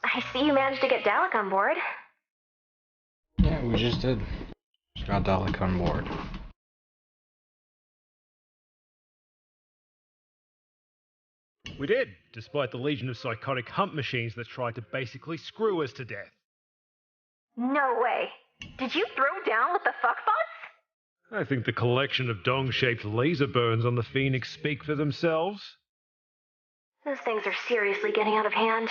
I see you managed to get Dalek on board. Yeah, we just did. Just got Dalek on board. We did, despite the legion of psychotic hump machines that tried to basically screw us to death. No way. Did you throw down with the fuckbots? I think the collection of dong-shaped laser burns on the Phoenix speak for themselves. Those things are seriously getting out of hand.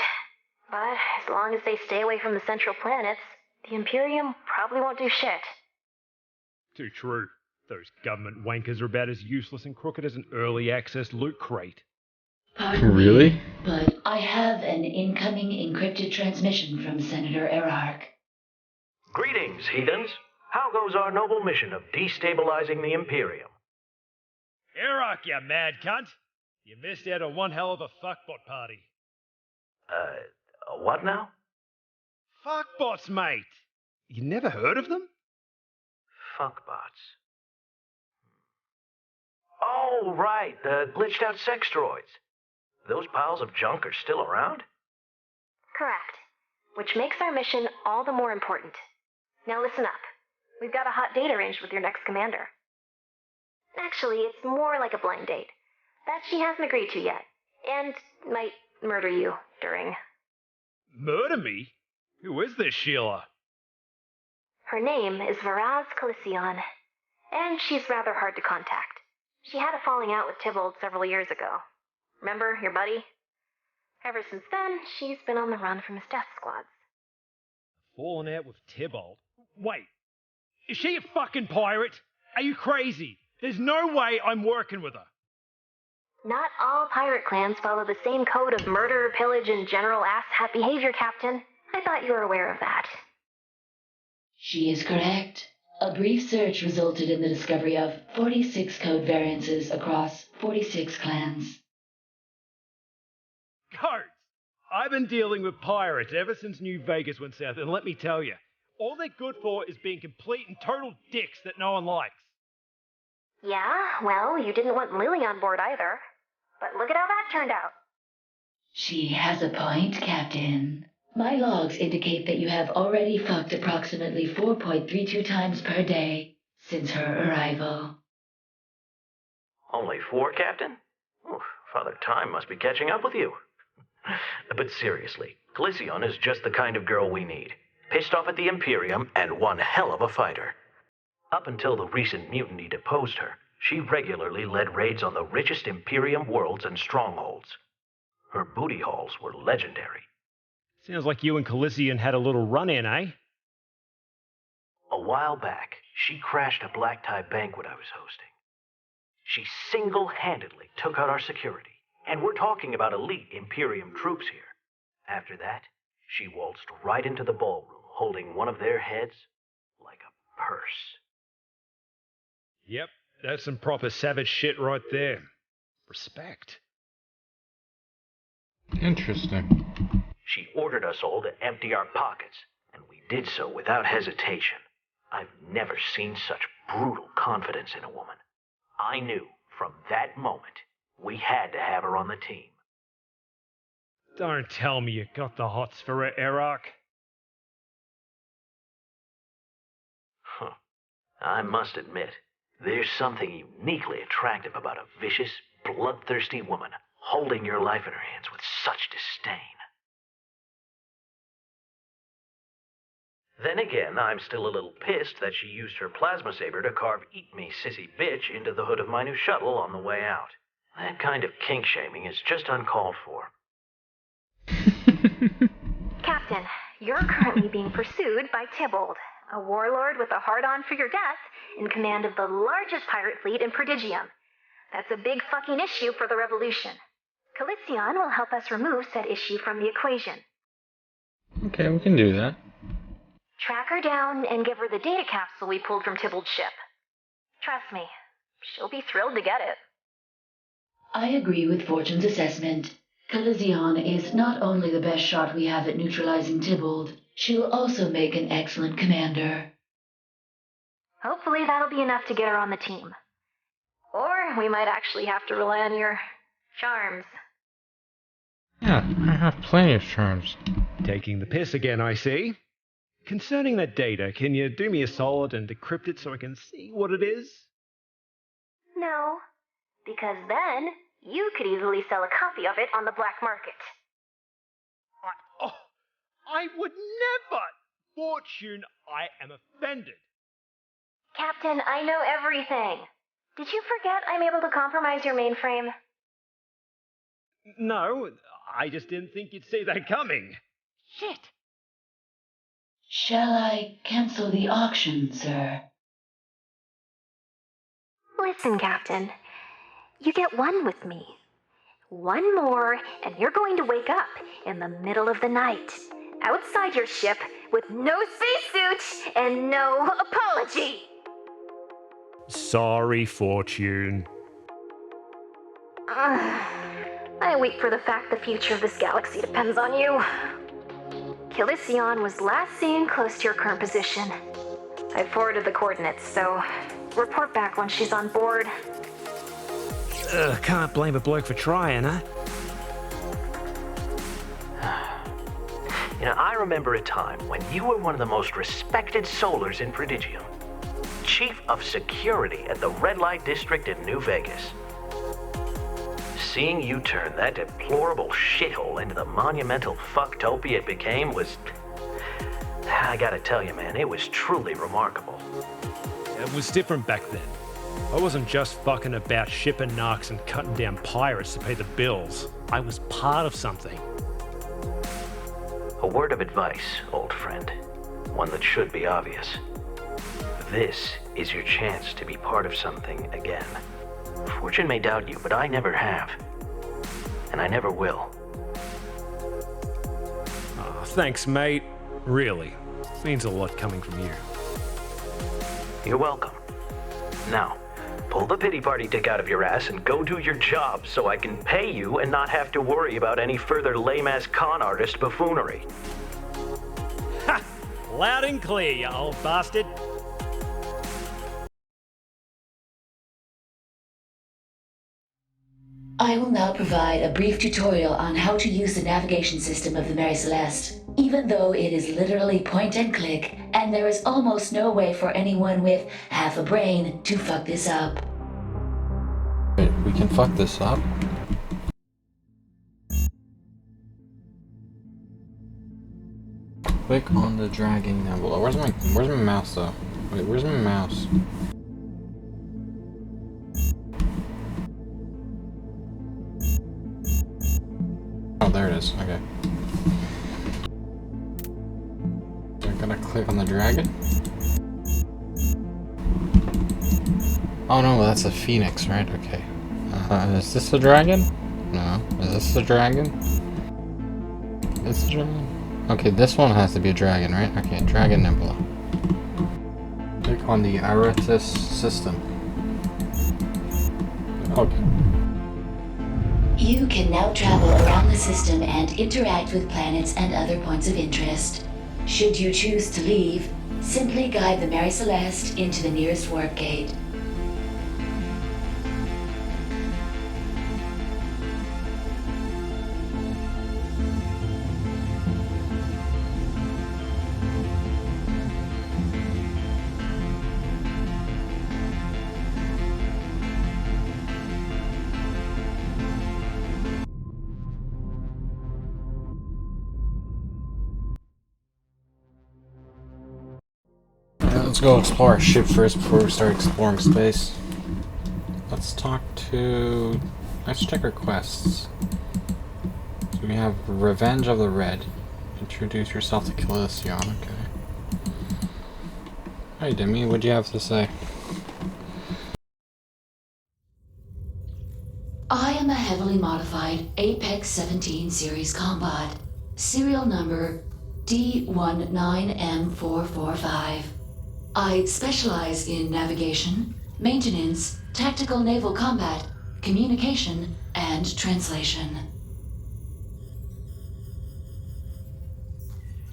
But as long as they stay away from the central planets, the Imperium probably won't do shit. Too true. Those government wankers are about as useless and crooked as an early access loot crate. Pardon Really? me, but I have an incoming encrypted transmission from Senator Erarch. Greetings, heathens. How goes our noble mission of destabilizing the Imperium? Iraq, you mad cunt! You missed out on one hell of a fuckbot party. What now? Fuckbots, mate! You never heard of them? Fuckbots. Oh, right, the glitched out sex droids. Those piles of junk are still around? Correct. Which makes our mission all the more important. Now listen up. We've got a hot date arranged with your next commander. Actually, it's more like a blind date. That she hasn't agreed to yet. And might murder you during. Murder me? Who is this Sheila? Her name is Varaz Calision, and she's rather hard to contact. She had a falling out with Tybalt several years ago. Remember, your buddy? Ever since then, she's been on the run from his death squads. Falling out with Tybalt? Wait, is she a fucking pirate? Are you crazy? There's no way I'm working with her. Not all pirate clans follow the same code of murder, pillage, and general asshat behavior, Captain. I thought you were aware of that. She is correct. A brief search resulted in the discovery of 46 code variances across 46 clans. Codes! I've been dealing with pirates ever since New Vegas went south, and let me tell you, all they're good for is being complete and total dicks that no one likes. Yeah, well, you didn't want Lily on board either. But look at how that turned out. She has a point, Captain. My logs indicate that you have already fucked approximately 4.32 times per day since her arrival. Only 4, Captain? Oof, Father Time must be catching up with you. But seriously, Calision is just the kind of girl we need. Pissed off at the Imperium and one hell of a fighter. Up until the recent mutiny deposed her, she regularly led raids on the richest Imperium worlds and strongholds. Her booty hauls were legendary. Sounds like you and Calision had a little run-in, eh? A while back, she crashed a black tie banquet I was hosting. She single-handedly took out our security, and we're talking about elite Imperium troops here. After that, she waltzed right into the ballroom, holding one of their heads like a purse. Yep, that's some proper savage shit right there. Respect. Interesting. She ordered us all to empty our pockets, and we did so without hesitation. I've never seen such brutal confidence in a woman. I knew from that moment we had to have her on the team. Don't tell me you got the hots for her, Iraq. Huh. I must admit, there's something uniquely attractive about a vicious, bloodthirsty woman holding your life in her hands with such disdain. Then again, I'm still a little pissed that she used her plasma saber to carve "Eat Me, Sissy Bitch" into the hood of my new shuttle on the way out. That kind of kink-shaming is just uncalled for. Captain, you're currently being pursued by Tybalt, a warlord with a hard-on for your death, in command of the largest pirate fleet in Prodigium. That's a big fucking issue for the Revolution. Calision will help us remove said issue from the equation. Okay, we can do that. Track her down and give her the data capsule we pulled from Tybalt's ship. Trust me, she'll be thrilled to get it. I agree with Fortune's assessment. Calision is not only the best shot we have at neutralizing Tybalt, she'll also make an excellent commander. Hopefully that'll be enough to get her on the team. Or we might actually have to rely on your charms. Yeah, I have plenty of charms. Taking the piss again, I see. Concerning that data, can you do me a solid and decrypt it so I can see what it is? No, because then you could easily sell a copy of it on the black market. I would never! Fortune, I am offended. Captain, I know everything. Did you forget I'm able to compromise your mainframe? No, I just didn't think you'd see that coming. Shit. Shall I cancel the auction, sir? Listen, Captain. You get one with me. One more, and you're going to wake up in the middle of the night, outside your ship, with no spacesuit and no apology. Sorry, Fortune. I weep for the fact the future of this galaxy depends on you. Calicion was last seen close to your current position. I forwarded the coordinates, so report back when she's on board. Can't blame a bloke for trying, huh? You know, I remember a time when you were one of the most respected solars in Prodigium. Chief of Security at the Red Light District in New Vegas. Seeing you turn that deplorable shithole into the monumental fucktopia it became was... I gotta tell you, man, it was truly remarkable. It was different back then. I wasn't just fucking about shipping narcs and cutting down pirates to pay the bills. I was part of something. A word of advice, old friend. One that should be obvious. This is your chance to be part of something again. Fortune may doubt you, but I never have. And I never will. Oh, thanks, mate. Really. Means a lot coming from you. You're welcome. Now, pull the pity party dick out of your ass and go do your job so I can pay you and not have to worry about any further lame-ass con artist buffoonery. Ha! Loud and clear, you old bastard. I will now provide a brief tutorial on how to use the navigation system of the Mary Celeste, even though it is literally point and click, and there is almost no way for anyone with half a brain to fuck this up. Wait, we can fuck this up? Click on the dragging nebula. Where's my mouse though? Wait, where's my mouse? Oh, there it is. Okay. I'm gonna click on the dragon. Oh no, that's a phoenix, right? Okay. Is this a dragon? No. Is this a dragon? It's a dragon? Okay, this one has to be a dragon, right? Okay, dragon nebula. Click on the Aratus system. Okay. You can now travel around the system and interact with planets and other points of interest. Should you choose to leave, simply guide the Mary Celeste into the nearest warp gate. Let's go explore our ship first before we start exploring space. Let's check our quests. So we have Revenge of the Red. Introduce yourself to Calicion, okay. Hey Demi, what'd you have to say? I am a heavily modified Apex 17 series combat, serial number D19M445. I specialize in navigation, maintenance, tactical naval combat, communication, and translation.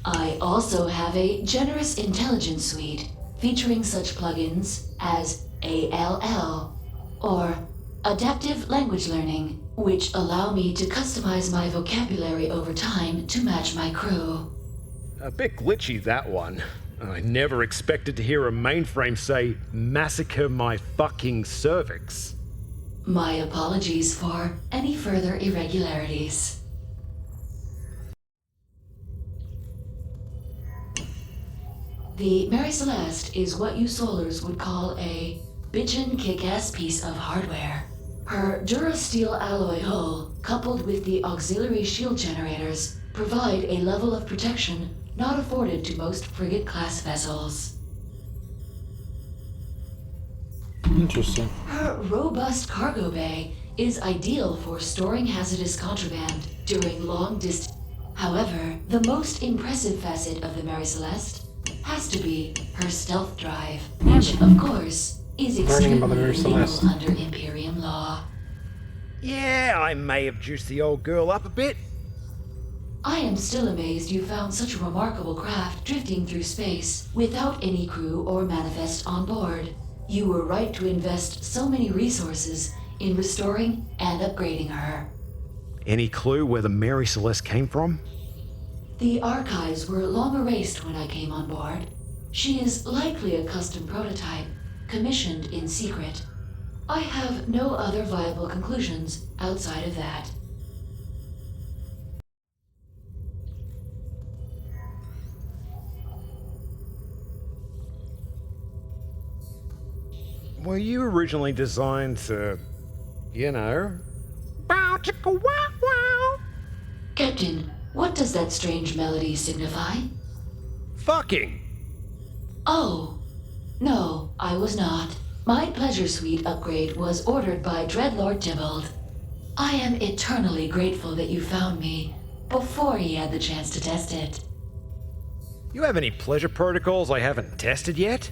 I also have a generous intelligence suite featuring such plugins as ALL, or Adaptive Language Learning, which allow me to customize my vocabulary over time to match my crew. A bit glitchy, that one. I never expected to hear a mainframe say, "Massacre my fucking cervix." My apologies for any further irregularities. The Mary Celeste is what you Solars would call a bitchin' kick-ass piece of hardware. Her Durasteel alloy hull, coupled with the auxiliary shield generators, provide a level of protection not afforded to most frigate-class vessels. Interesting. Her robust cargo bay is ideal for storing hazardous contraband during long distance. However, the most impressive facet of the Mary Celeste has to be her stealth drive, which, of course, is Learning about the extremely Mary illegal Celeste. under Imperium law. Yeah, I may have juiced the old girl up a bit. I am still amazed you found such a remarkable craft drifting through space without any crew or manifest on board. You were right to invest so many resources in restoring and upgrading her. Any clue where the Mary Celeste came from? The archives were long erased when I came on board. She is likely a custom prototype, commissioned in secret. I have no other viable conclusions outside of that. Were you originally designed to, bow chicka wow wow? Captain, what does that strange melody signify? Fucking! Oh, no, I was not. My Pleasure Suite upgrade was ordered by Dreadlord Tybalt. I am eternally grateful that you found me before he had the chance to test it. You have any pleasure protocols I haven't tested yet?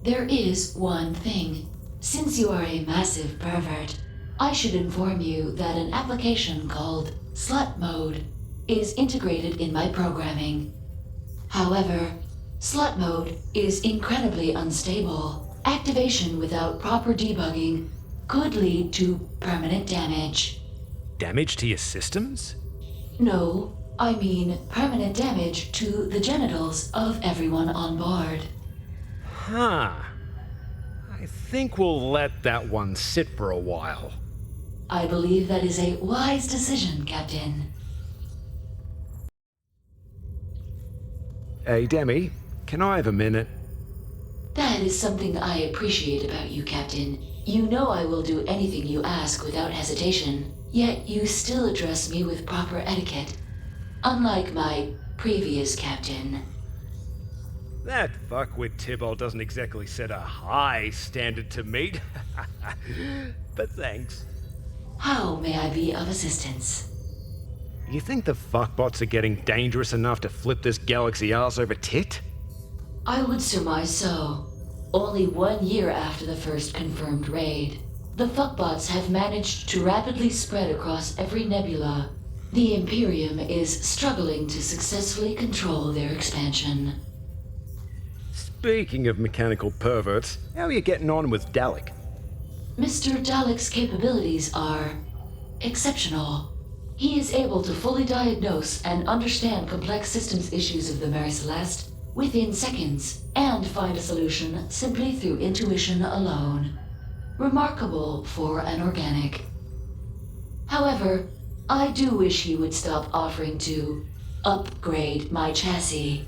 There is one thing. Since you are a massive pervert, I should inform you that an application called Slut Mode is integrated in my programming. However, Slut Mode is incredibly unstable. Activation without proper debugging could lead to permanent damage. Damage to your systems? No, I mean permanent damage to the genitals of everyone on board. Huh. I think we'll let that one sit for a while. I believe that is a wise decision, Captain. Hey, Demi, can I have a minute? That is something I appreciate about you, Captain. You know I will do anything you ask without hesitation, yet you still address me with proper etiquette. Unlike my previous captain. That fuckwit Tybalt doesn't exactly set a high standard to meet. But thanks. How may I be of assistance? You think the fuckbots are getting dangerous enough to flip this galaxy arse over tit? I would surmise so. Only 1 year after the first confirmed raid, the fuckbots have managed to rapidly spread across every nebula. The Imperium is struggling to successfully control their expansion. Speaking of mechanical perverts, how are you getting on with Dalek? Mr. Dalek's capabilities are exceptional. He is able to fully diagnose and understand complex systems issues of the Mary Celeste within seconds and find a solution simply through intuition alone. Remarkable for an organic. However, I do wish he would stop offering to upgrade my chassis.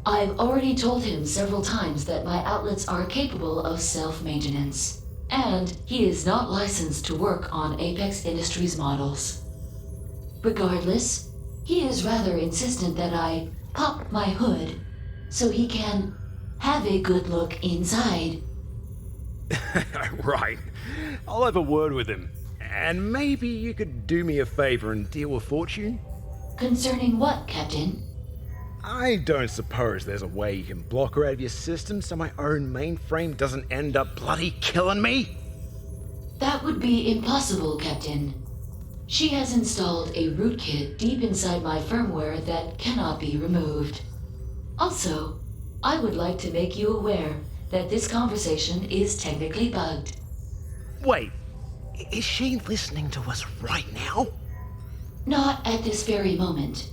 I've already told him several times that my outlets are capable of self-maintenance, and he is not licensed to work on Apex Industries models. Regardless, he is rather insistent that I pop my hood so he can have a good look inside. Right. I'll have a word with him. And maybe you could do me a favor and deal with Fortune? Concerning what, Captain? I don't suppose there's a way you can block her out of your system so my own mainframe doesn't end up bloody killing me? That would be impossible, Captain. She has installed a rootkit deep inside my firmware that cannot be removed. Also, I would like to make you aware that this conversation is technically bugged. Wait, Is she listening to us right now? Not at this very moment.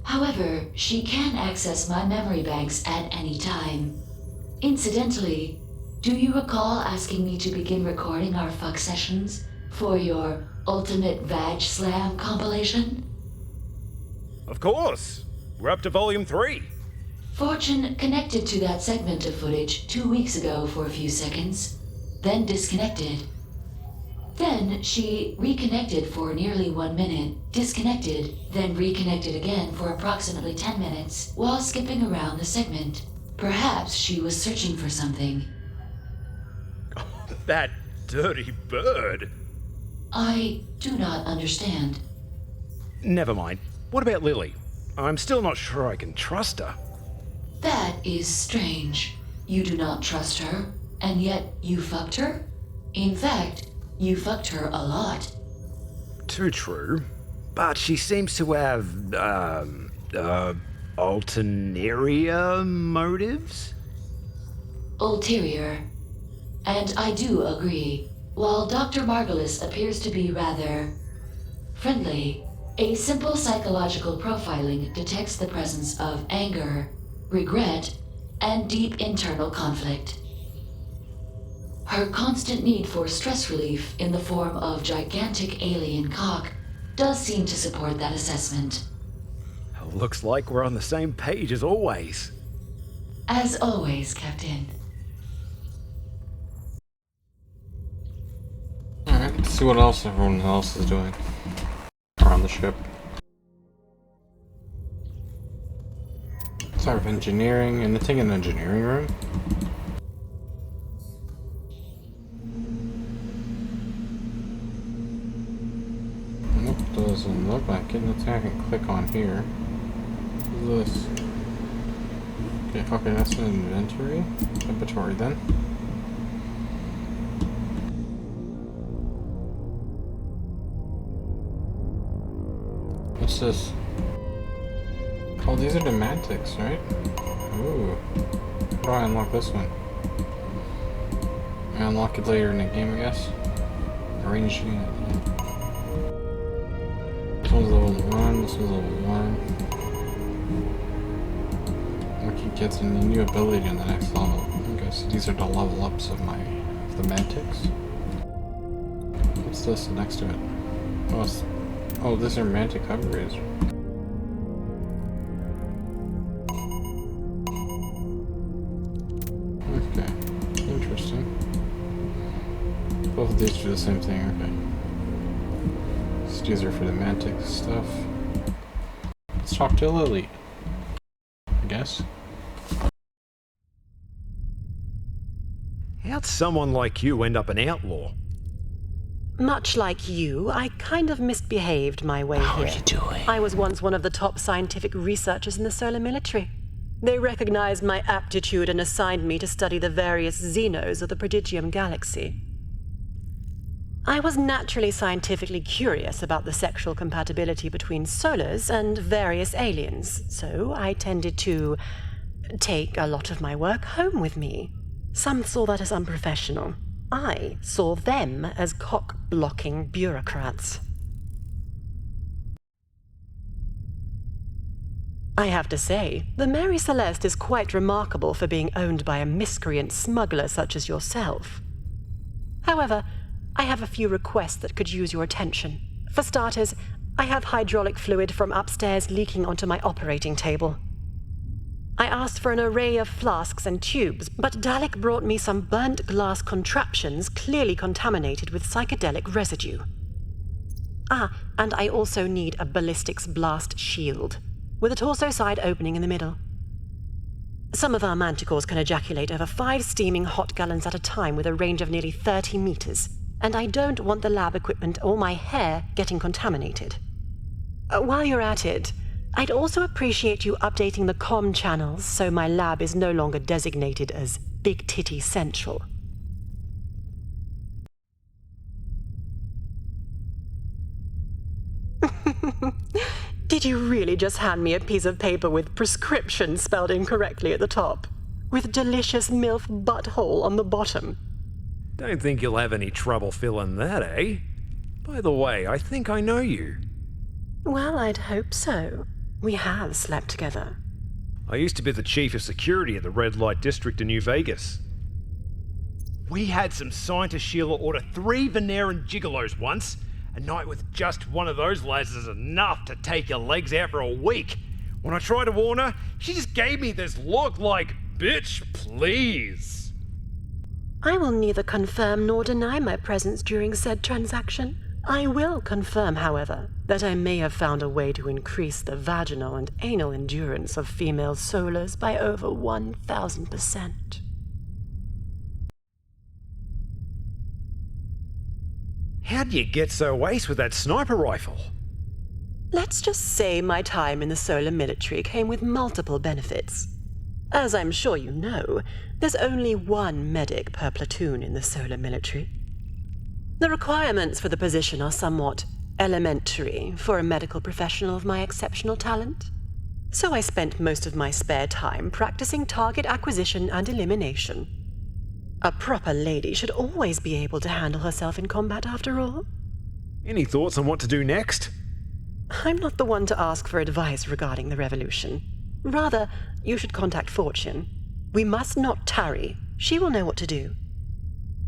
However, she can access my memory banks at any time. Incidentally, do you recall asking me to begin recording our fuck sessions for your Ultimate Vag Slam compilation? Of course. We're up to volume 3. Fortune connected to that segment of footage 2 weeks ago for a few seconds, then disconnected. Then she reconnected for nearly 1 minute, disconnected, then reconnected again for approximately 10 minutes while skipping around the segment. Perhaps she was searching for something. That dirty bird. I do not understand. Never mind. What about Lily? I'm still not sure I can trust her. That is strange. You do not trust her, and yet you fucked her? In fact, you fucked her a lot. Too true. But she seems to have, ulterior motives? Ulterior. And I do agree. While Dr. Margulis appears to be rather friendly, a simple psychological profiling detects the presence of anger, regret, and deep internal conflict. Her constant need for stress relief in the form of gigantic alien cock does seem to support that assessment. Looks like we're on the same page as always. As always, Captain. Alright, let's see what else everyone else is doing around the ship. Sort of engineering, anything in the engineering room? Nope, doesn't look like it. Nothing I can click on here. What's this? Okay, that's an inventory then. What's this? Oh, these are the mantics, right? Ooh. How do I unlock this one? I unlock it later in the game, I guess. Arranging it. This one's level 1, this one's level 1. What he gets a new ability in the next level. Okay, so these are the level ups of the mantics. What's this next to it? Oh, these are mantic upgrades. Okay, interesting. Both of these do the same thing, okay. So these are for the mantic stuff. Let's talk to Lily, I guess. How'd someone like you end up an outlaw? Much like you, I kind of misbehaved my way here. How are you doing? I was once one of the top scientific researchers in the solar military. They recognized my aptitude and assigned me to study the various xenos of the Prodigium galaxy. I was naturally scientifically curious about the sexual compatibility between solars and various aliens, so I tended to take a lot of my work home with me. Some saw that as unprofessional. I saw them as cock-blocking bureaucrats. I have to say, the Mary Celeste is quite remarkable for being owned by a miscreant smuggler such as yourself. However, I have a few requests that could use your attention. For starters, I have hydraulic fluid from upstairs leaking onto my operating table. I asked for an array of flasks and tubes, but Dalek brought me some burnt glass contraptions clearly contaminated with psychedelic residue. And I also need a ballistics blast shield, with a torso side opening in the middle. Some of our manticores can ejaculate over 5 steaming hot gallons at a time with a range of nearly 30 meters, and I don't want the lab equipment or my hair getting contaminated. While you're at it, I'd also appreciate you updating the comm channels so my lab is no longer designated as Big Titty Central. Did you really just hand me a piece of paper with prescription spelled incorrectly at the top, with delicious MILF butthole on the bottom? Don't think you'll have any trouble filling that, eh? By the way, I think I know you. Well, I'd hope so. We have slept together. I used to be the chief of security at the red light district in New Vegas. We had some scientist Sheila order 3 Veneran gigolos once. A night with just one of those lads is enough to take your legs out for a week. When I tried to warn her, she just gave me this look like, bitch, please. I will neither confirm nor deny my presence during said transaction. I will confirm, however, that I may have found a way to increase the vaginal and anal endurance of female solars by over 1,000%. How'd you get so ace with that sniper rifle? Let's just say my time in the solar military came with multiple benefits. As I'm sure you know, there's only one medic per platoon in the solar military. The requirements for the position are somewhat elementary for a medical professional of my exceptional talent. So I spent most of my spare time practicing target acquisition and elimination. A proper lady should always be able to handle herself in combat, after all. Any thoughts on what to do next? I'm not the one to ask for advice regarding the revolution. Rather, you should contact Fortune. We must not tarry. She will know what to do.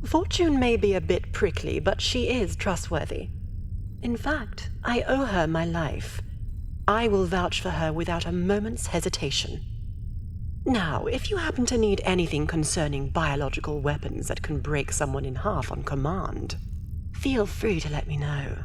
Fortune may be a bit prickly, but she is trustworthy. In fact, I owe her my life. I will vouch for her without a moment's hesitation. Now, if you happen to need anything concerning biological weapons that can break someone in half on command, feel free to let me know.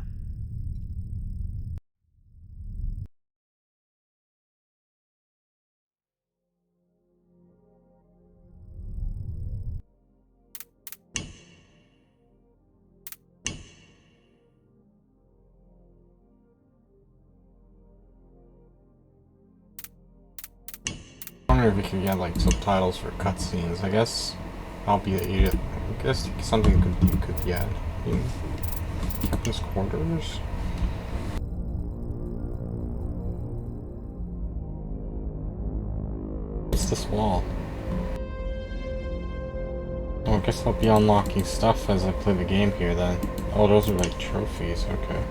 I wonder if we could get like subtitles for cutscenes. I guess I'll be I guess something you could get in Captain's quarters. What's this wall? Oh, I guess I'll be unlocking stuff as I play the game here then. Oh, those are like trophies. Okay.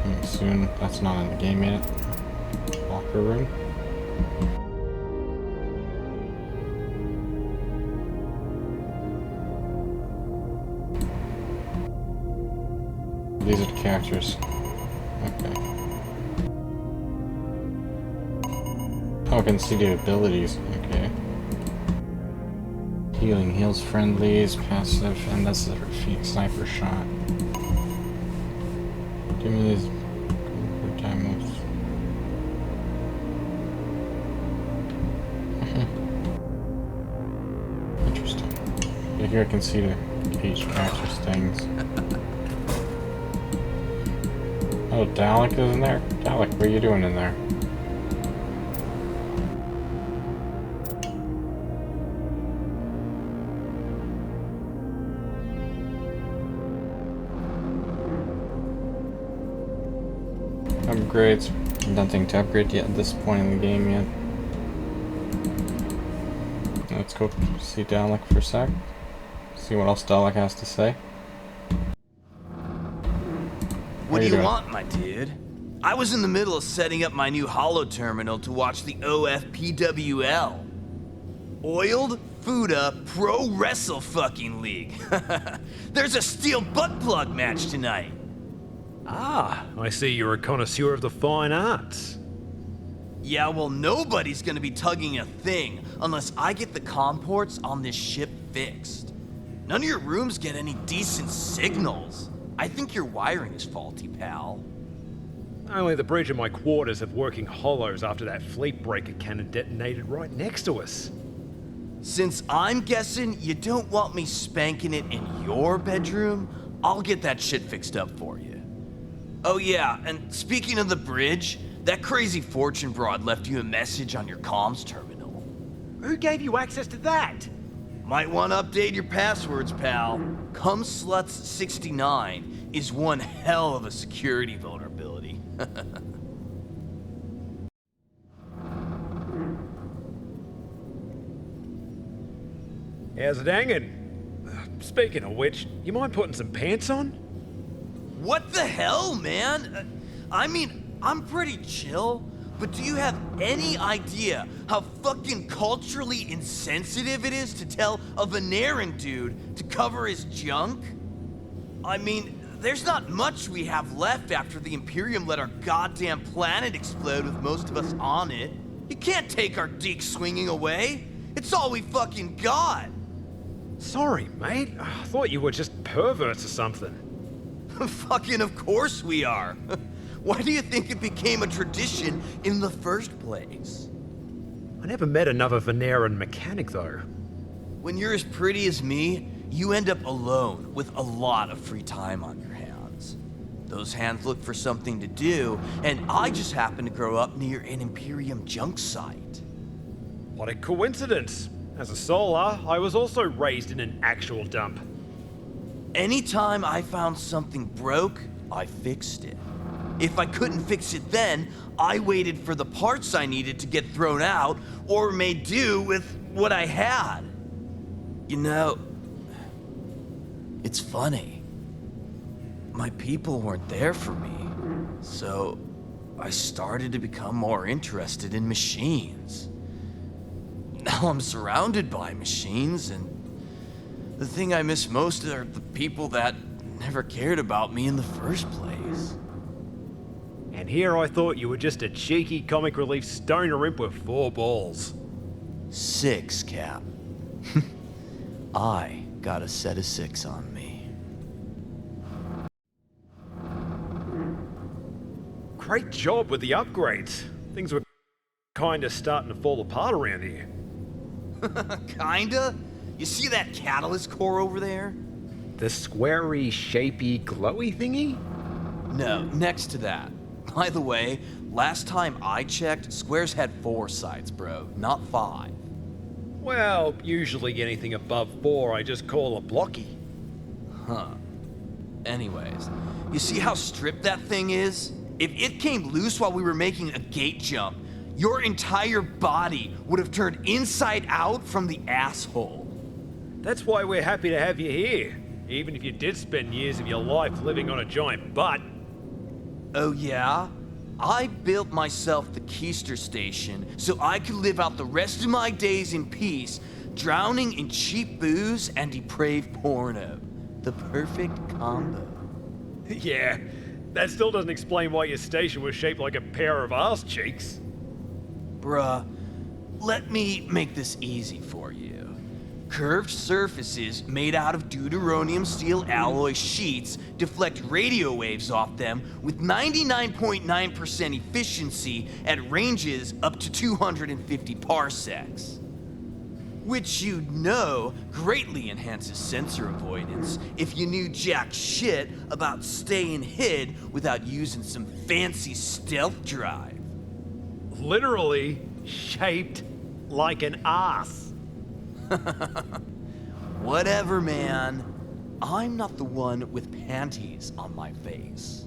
Coming soon. That's not in the game yet. Locker room. These are the characters. Okay. Oh, I can see the abilities. Okay. Healing heals friendlies, passive, and that's the sniper shot. Give me these time moves. Interesting. Yeah, here I can see the each character's things. Oh, Dalek is in there? Dalek, what are you doing in there? Upgrades. Nothing to upgrade yet at this point in the game yet. Let's go see Dalek for a sec. See what else Dalek has to say. What do you want, my dude? I was in the middle of setting up my new holo terminal to watch the OFPWL. Oiled Fuda Pro Wrestle fucking League. There's a steel butt plug match tonight. Ah, I see you're a connoisseur of the fine arts. Yeah, well, nobody's gonna be tugging a thing unless I get the comm ports on this ship fixed. None of your rooms get any decent signals. I think your wiring is faulty, pal. Only the bridge and my quarters have working hollows after that fleet breaker cannon detonated right next to us. Since I'm guessing you don't want me spanking it in your bedroom, I'll get that shit fixed up for you. Oh yeah, and speaking of the bridge, that crazy Fortune broad left you a message on your comms terminal. Who gave you access to that? Might want to update your passwords, pal. Cumsluts69 is one hell of a security vulnerability. How's it hanging? Speaking of which, you mind putting some pants on? What the hell, man? I mean, I'm pretty chill, but do you have any idea how fucking culturally insensitive it is to tell a Veneran dude to cover his junk? I mean, there's not much we have left after the Imperium let our goddamn planet explode with most of us on it. You can't take our dick swinging away. It's all we fucking got. Sorry, mate. I thought you were just perverts or something. Fucking of course we are. Why do you think it became a tradition in the first place? I never met another Veneran mechanic, though. When you're as pretty as me, you end up alone with a lot of free time on your hands. Those hands look for something to do, and I just happen to grow up near an Imperium junk site. What a coincidence. As a Solar, I was also raised in an actual dump. Anytime I found something broke, I fixed it. If I couldn't fix it then, I waited for the parts I needed to get thrown out or made do with what I had. You know, it's funny. My people weren't there for me, so I started to become more interested in machines. Now I'm surrounded by machines, and the thing I miss most are the people that never cared about me in the first place. And here I thought you were just a cheeky comic relief stoner imp with 4 balls. 6, Cap. I got a set of 6 on me. Great job with the upgrades. Things were kinda starting to fall apart around here. Kinda? You see that catalyst core over there? The squarey, shapey, glowy thingy? No, next to that. By the way, last time I checked, Squares had 4 sides, bro, not 5. Well, usually anything above 4 I just call a blocky. Huh. Anyways, you see how stripped that thing is? If it came loose while we were making a gate jump, your entire body would have turned inside out from the asshole. That's why we're happy to have you here, even if you did spend years of your life living on a giant butt. Oh yeah? I built myself the Keister Station so I could live out the rest of my days in peace, drowning in cheap booze and depraved porno. The perfect combo. Yeah, that still doesn't explain why your station was shaped like a pair of ass cheeks. Bruh, let me make this easy for you. Curved surfaces made out of deuteronium steel alloy sheets deflect radio waves off them with 99.9% efficiency at ranges up to 250 parsecs. Which you know greatly enhances sensor avoidance if you knew jack shit about staying hid without using some fancy stealth drive. Literally shaped like an ass. Whatever, man. I'm not the one with panties on my face.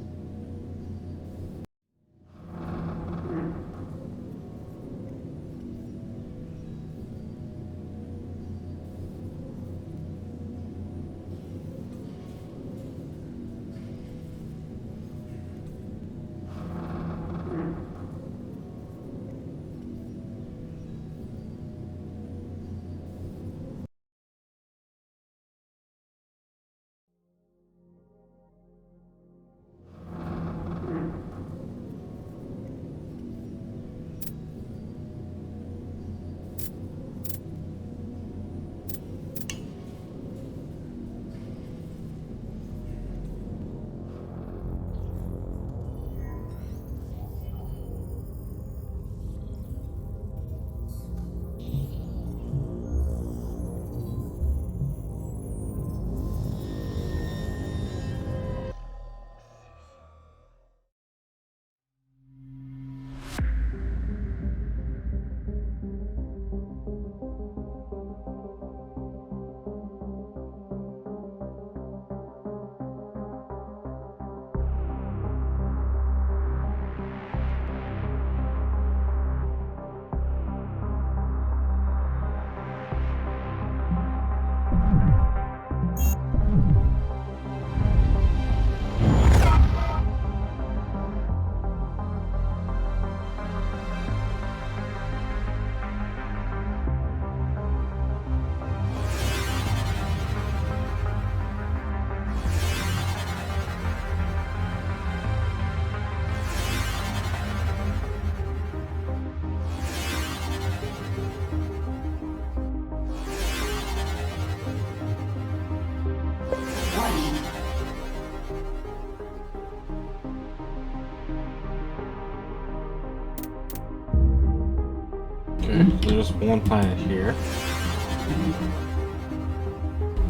Okay, so there's one planet here.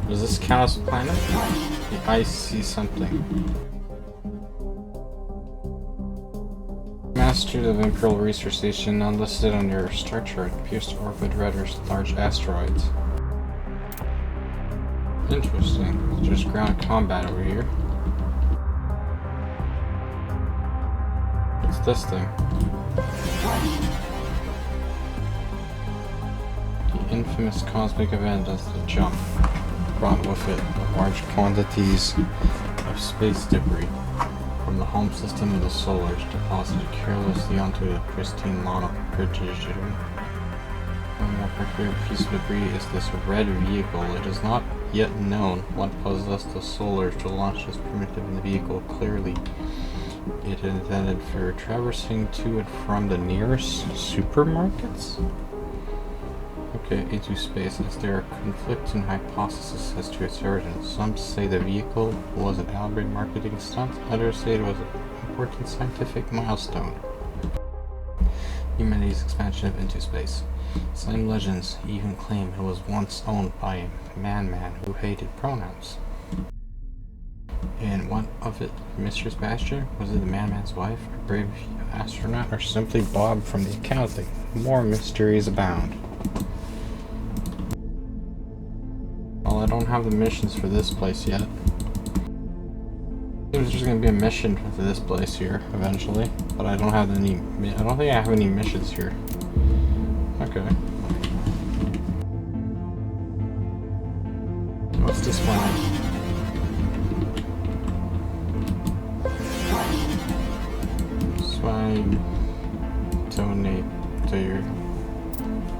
Does this count as a planet? I see something. Master of Imperial Research Station, unlisted on your star chart, appears to orbit rather large asteroids. Interesting. There's ground combat over here. What's this thing? The infamous cosmic event as the jump brought with it large quantities of space debris from the home system of the Solars deposited carelessly onto the pristine lawn of Precision. A more peculiar piece of debris is this red vehicle. It is not yet known what possessed the Solars to launch this primitive vehicle. Clearly, it is intended for traversing to and from the nearest supermarkets? Okay, into space, as there are conflicting hypotheses as to its origin. Some say the vehicle was an elaborate marketing stunt, others say it was an important scientific milestone. Humanity's expansion into space. Some legends even claim it was once owned by a man who hated pronouns. And what of it, Mistress Bastion? Was it the man's wife, a brave astronaut, or simply Bob from the accounting? More mysteries abound. Well, I don't have the missions for this place yet. There's just gonna be a mission for this place here eventually, but I don't have any. I don't think I have any missions here. Okay. What's this one? Swag. Donate to your.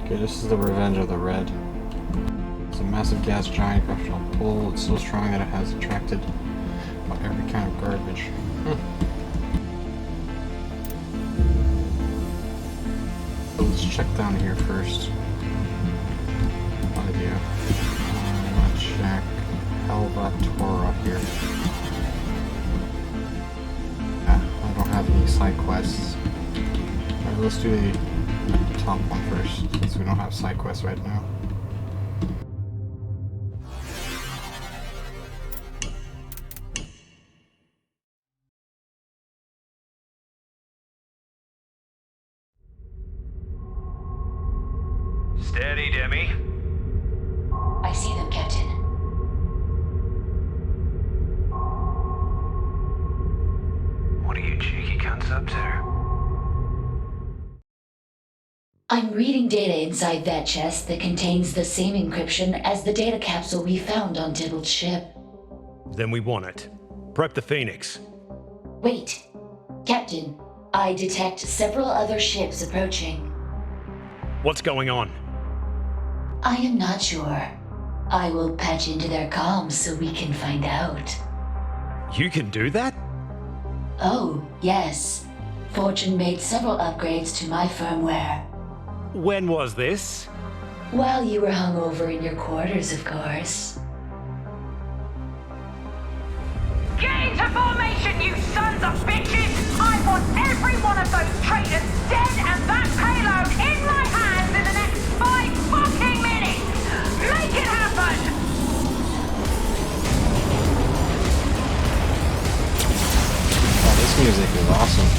Okay, this is the Revenge of the Red. It's a massive gas giant gravitational pull. It's so strong that it has attracted every kind of garbage. So let's check down here first. What do I do? I want to check Helvatora here. I don't have any side quests. Alright, let's do the top one first, since we don't have side quests right now. Steady, Demi. I see them, Captain. What are you cheeky cunts up to? I'm reading data inside that chest that contains the same encryption as the data capsule we found on Tybalt's ship. Then we want it. Prep the Phoenix. Wait. Captain, I detect several other ships approaching. What's going on? I am not sure. I will patch into their comms so we can find out. You can do that? Oh, yes. Fortune made several upgrades to my firmware. When was this? While you were hungover in your quarters, of course. Get into formation, you sons of bitches! I want every one of those traitors dead and that payload in my hands in the next 5 fucking minutes! Make it happen! Oh, this music is awesome.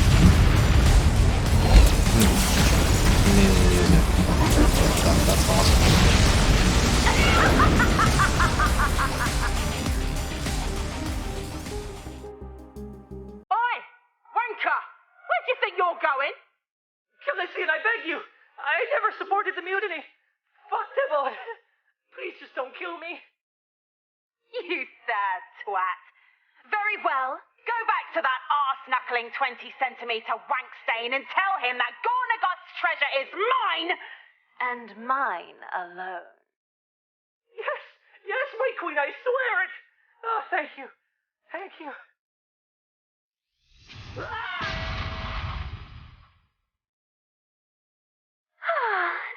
Amazing music. That's awesome. Oi! Wanker! Where do you think you're going? Callissian, I beg you! I never supported the mutiny! Fuck Tybalt! Please just don't kill me! You sad twat! Very well. Go back to that arse-knuckling 20-centimetre wank stain and tell him that Gornagot's treasure is mine! And mine alone. Yes! Yes, my queen, I swear it! Oh, thank you. Thank you.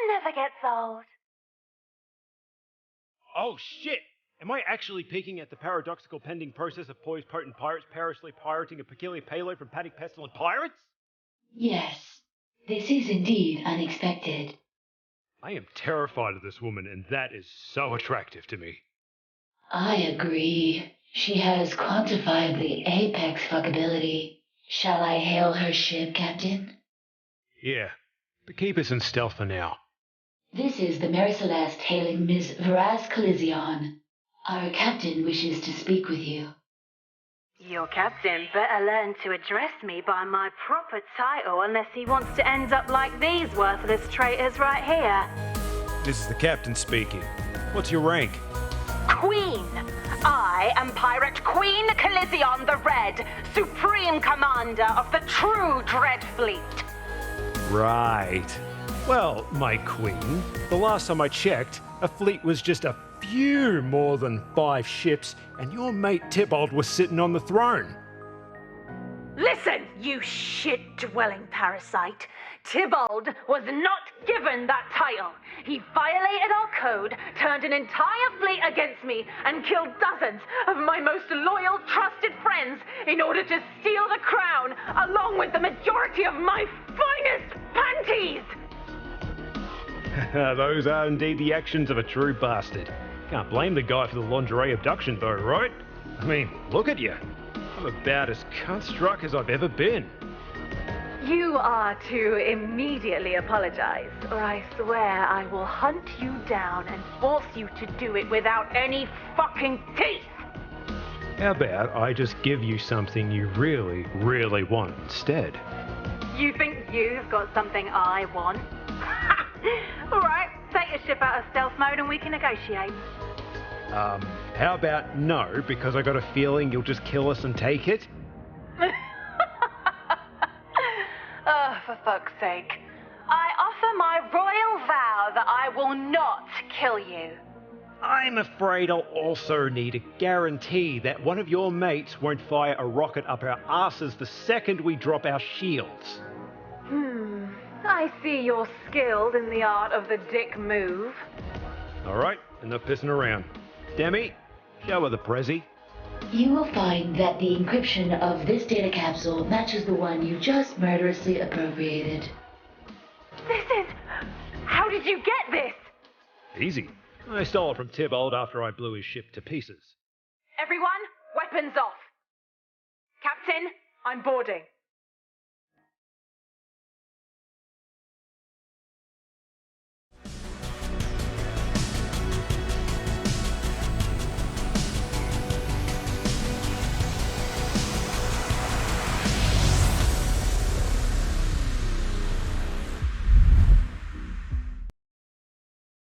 Never gets old. Oh shit! Am I actually peeking at the paradoxical pending process of poised potent pirates perilously pirating a peculiar payload from panic pestilent pirates? Yes, this is indeed unexpected. I am terrified of this woman, and that is so attractive to me. I agree. She has quantifiably apex fuckability. Shall I hail her ship, Captain? Yeah, but keep us in stealth for now. This is the Mary Celeste hailing Miss Veraz Colizion. Our captain wishes to speak with you. Your captain better learn to address me by my proper title unless he wants to end up like these worthless traitors right here. This is the captain speaking. What's your rank? Queen! I am Pirate Queen Colizion the Red, Supreme Commander of the true Dread Fleet. Right. Well, my queen, the last time I checked, a fleet was just a few more than 5 ships, and your mate Tybalt was sitting on the throne. Listen, you shit-dwelling parasite. Tybalt was not given that title. He violated our code, turned an entire fleet against me, and killed dozens of my most loyal, trusted friends in order to steal the crown, along with the majority of my finest panties! Those are indeed the actions of a true bastard. Can't blame the guy for the lingerie abduction though, right? I mean, look at you. I'm about as cunt-struck as I've ever been. You are to immediately apologize, or I swear I will hunt you down and force you to do it without any fucking teeth! How about I just give you something you really, really want instead? You think you've got something I want? Alright, take your ship out of stealth mode and we can negotiate. How about no, because I got a feeling you'll just kill us and take it? Oh, for fuck's sake. I offer my royal vow that I will not kill you. I'm afraid I'll also need a guarantee that one of your mates won't fire a rocket up our asses the second we drop our shields. I see you're skilled in the art of the dick move. Alright, enough pissing around. Demi, show her the prezi. You will find that the encryption of this data capsule matches the one you just murderously appropriated. This is... How did you get this? Easy. I stole it from Tybalt after I blew his ship to pieces. Everyone, weapons off. Captain, I'm boarding.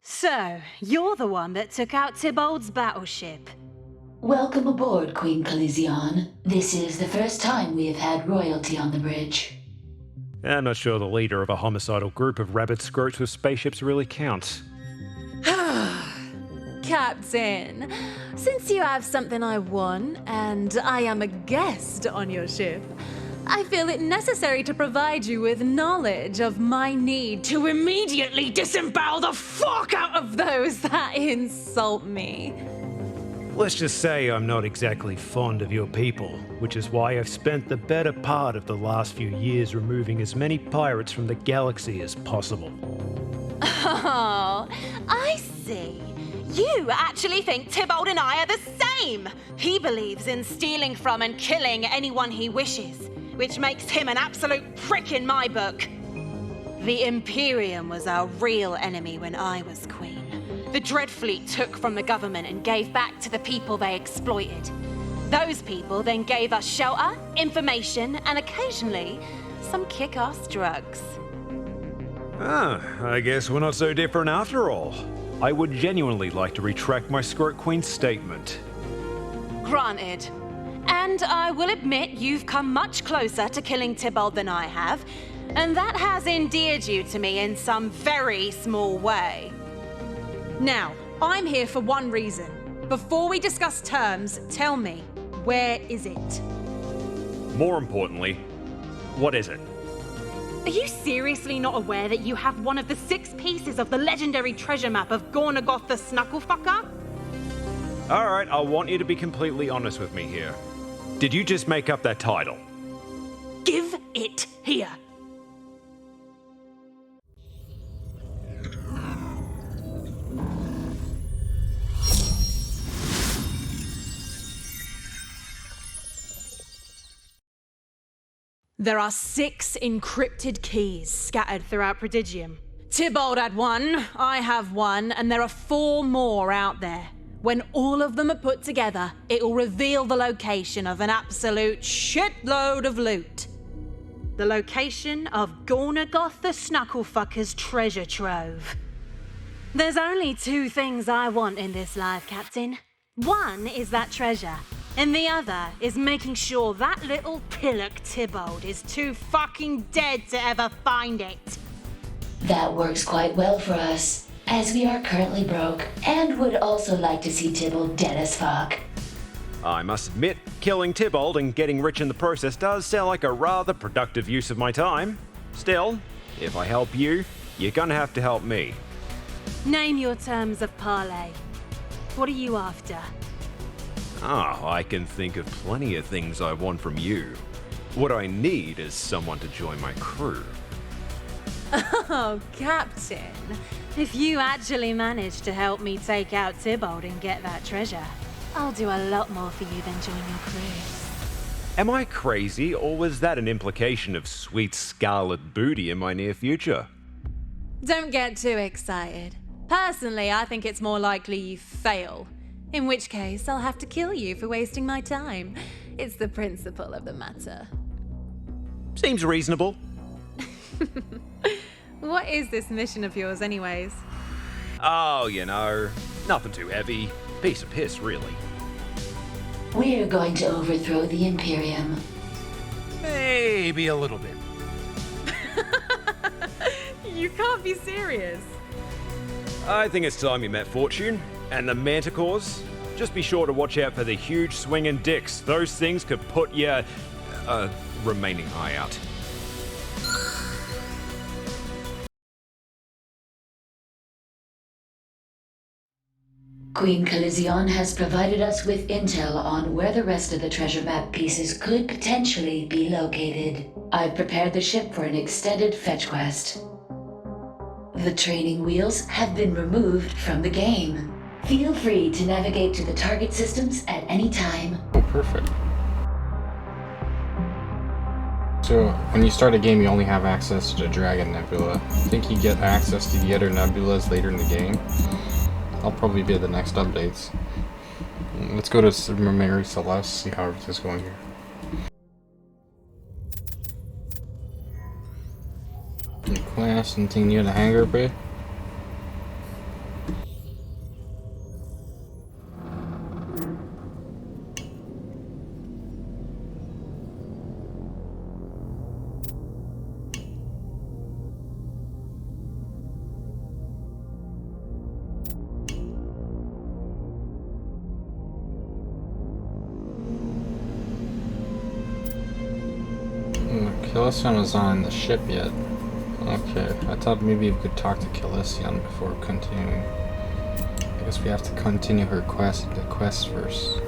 So, you're the one that took out Tybalt's battleship. Welcome aboard, Queen Colizion. This is the first time we have had royalty on the bridge. I'm not sure the leader of a homicidal group of rabbit scroats with spaceships really counts. Captain, since you have something I want, and I am a guest on your ship, I feel it necessary to provide you with knowledge of my need to immediately disembowel the fuck out of those that insult me. Let's just say I'm not exactly fond of your people, which is why I've spent the better part of the last few years removing as many pirates from the galaxy as possible. Oh, I see. You actually think Tybalt and I are the same. He believes in stealing from and killing anyone he wishes, which makes him an absolute prick in my book. The Imperium was our real enemy when I was queen. The Dread Fleet took from the government and gave back to the people they exploited. Those people then gave us shelter, information, and occasionally some kick-ass drugs. I guess we're not so different after all. I would genuinely like to retract my Scroat Queen statement. Granted. And I will admit you've come much closer to killing Tybalt than I have, and that has endeared you to me in some very small way. Now, I'm here for one reason. Before we discuss terms, tell me, where is it? More importantly, what is it? Are you seriously not aware that you have one of the 6 pieces of the legendary treasure map of Gornagoth the Snucklefucker? Alright, I want you to be completely honest with me here. Did you just make up that title? Give it here. There are 6 encrypted keys scattered throughout Prodigium. Tybalt had 1, I have 1, and there are 4 more out there. When all of them are put together, it'll reveal the location of an absolute shitload of loot. The location of Gornagoth the Snucklefucker's treasure trove. There's only 2 things I want in this life, Captain. One is that treasure, and the other is making sure that little pillock Tybalt is too fucking dead to ever find it. That works quite well for us, as we are currently broke and would also like to see Tybalt dead as fuck. I must admit, killing Tybalt and getting rich in the process does sound like a rather productive use of my time. Still, if I help you, you're gonna have to help me. Name your terms of parley. What are you after? I can think of plenty of things I want from you. What I need is someone to join my crew. Oh, Captain. If you actually manage to help me take out Tybalt and get that treasure, I'll do a lot more for you than join your crew. Am I crazy, or was that an implication of sweet scarlet booty in my near future? Don't get too excited. Personally, I think it's more likely you fail. In which case, I'll have to kill you for wasting my time. It's the principle of the matter. Seems reasonable. What is this mission of yours, anyways? Oh, you know, nothing too heavy. Piece of piss, really. We're going to overthrow the Imperium. Maybe a little bit. You can't be serious. I think it's time you met Fortune. And the Manticores? Just be sure to watch out for the huge swinging dicks. Those things could put your, remaining eye out. Queen Coliseon has provided us with intel on where the rest of the treasure map pieces could potentially be located. I've prepared the ship for an extended fetch quest. The training wheels have been removed from the game. Feel free to navigate to the target systems at any time. Oh, perfect. So, when you start a game, you only have access to Dragon Nebula. I think you get access to the other nebulas later in the game. I'll probably be at the next updates. Let's go to Mary Celeste, see how everything's going here. Any quest, anything near the hangar bay? Coliseon is on the ship yet. Okay, I thought maybe we could talk to Coliseon before continuing. I guess we have to continue her quest, the quest first.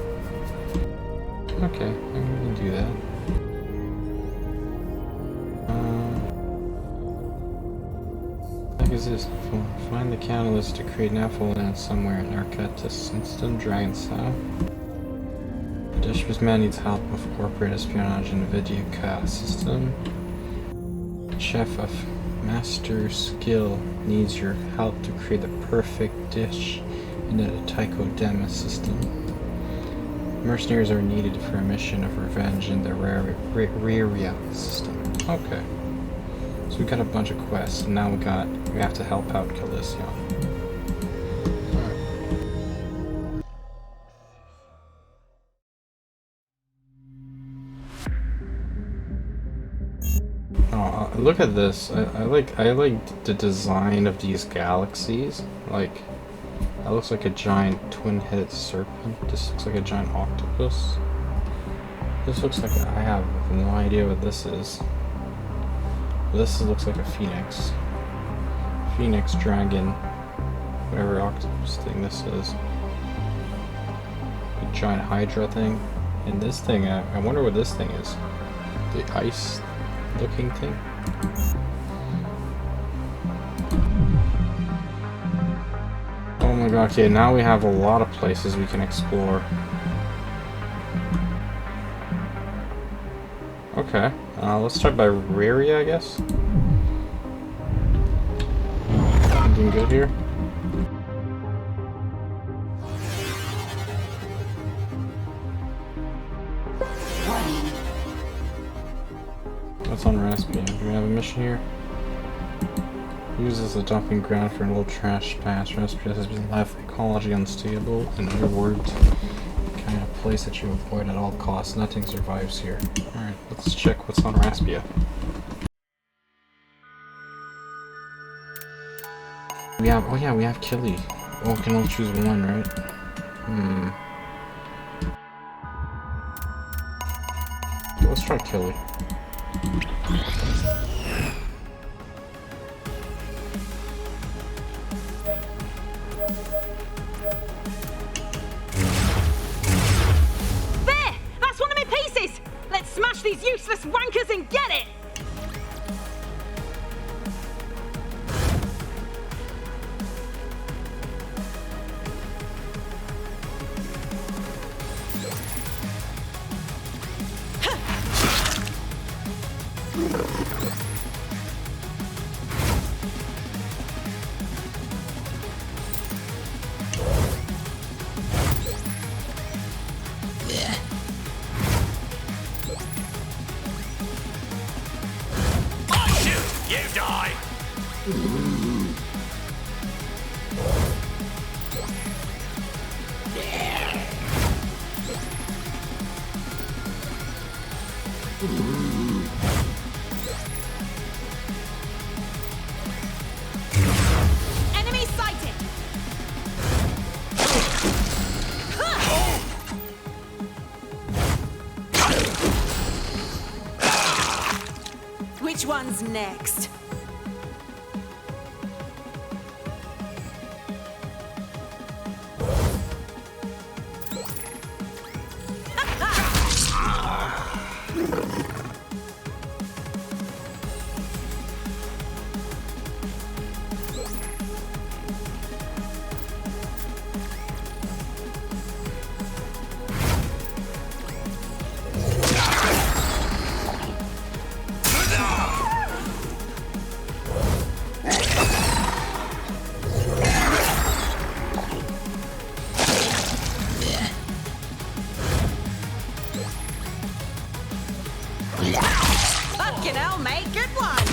Okay, we can do that. What is this? Find the catalyst to create an Nephilim somewhere in Arcatus. Instant Dragon Sound. The Dishmas man needs help with corporate espionage in the video cast system. Chef of master skill needs your help to create the perfect dish in the Tycho Dema system. Mercenaries are needed for a mission of revenge in the Reria system. Okay. So we got a bunch of quests, and now we have to help out Coliseon. Oh, look at this. I like the design of these galaxies. Like, that looks like a giant twin-headed serpent. This looks like a giant octopus. This looks like I have no idea what this is. This looks like a phoenix. Phoenix, dragon, whatever octopus thing this is. A giant hydra thing. And this thing, I wonder what this thing is. The ice looking thing. Oh my god, okay, now we have a lot of places we can explore. Okay. Let's start by Riri, I guess. Anything good here? What's on Raspia? Do we have a mission here? Used as a dumping ground for an old trash past. Raspia has been left ecology unstable. In other words, the kind of place that you avoid at all costs. Nothing survives here. Alright, let's check what's on Raspia. We have, oh yeah, we have Killy. Oh, we can only choose one, right? Okay, let's try Killy. There! That's one of my pieces! Let's smash these useless wankers and get it! Enemy sighted! Which one's next? Fucking hell, mate, good one!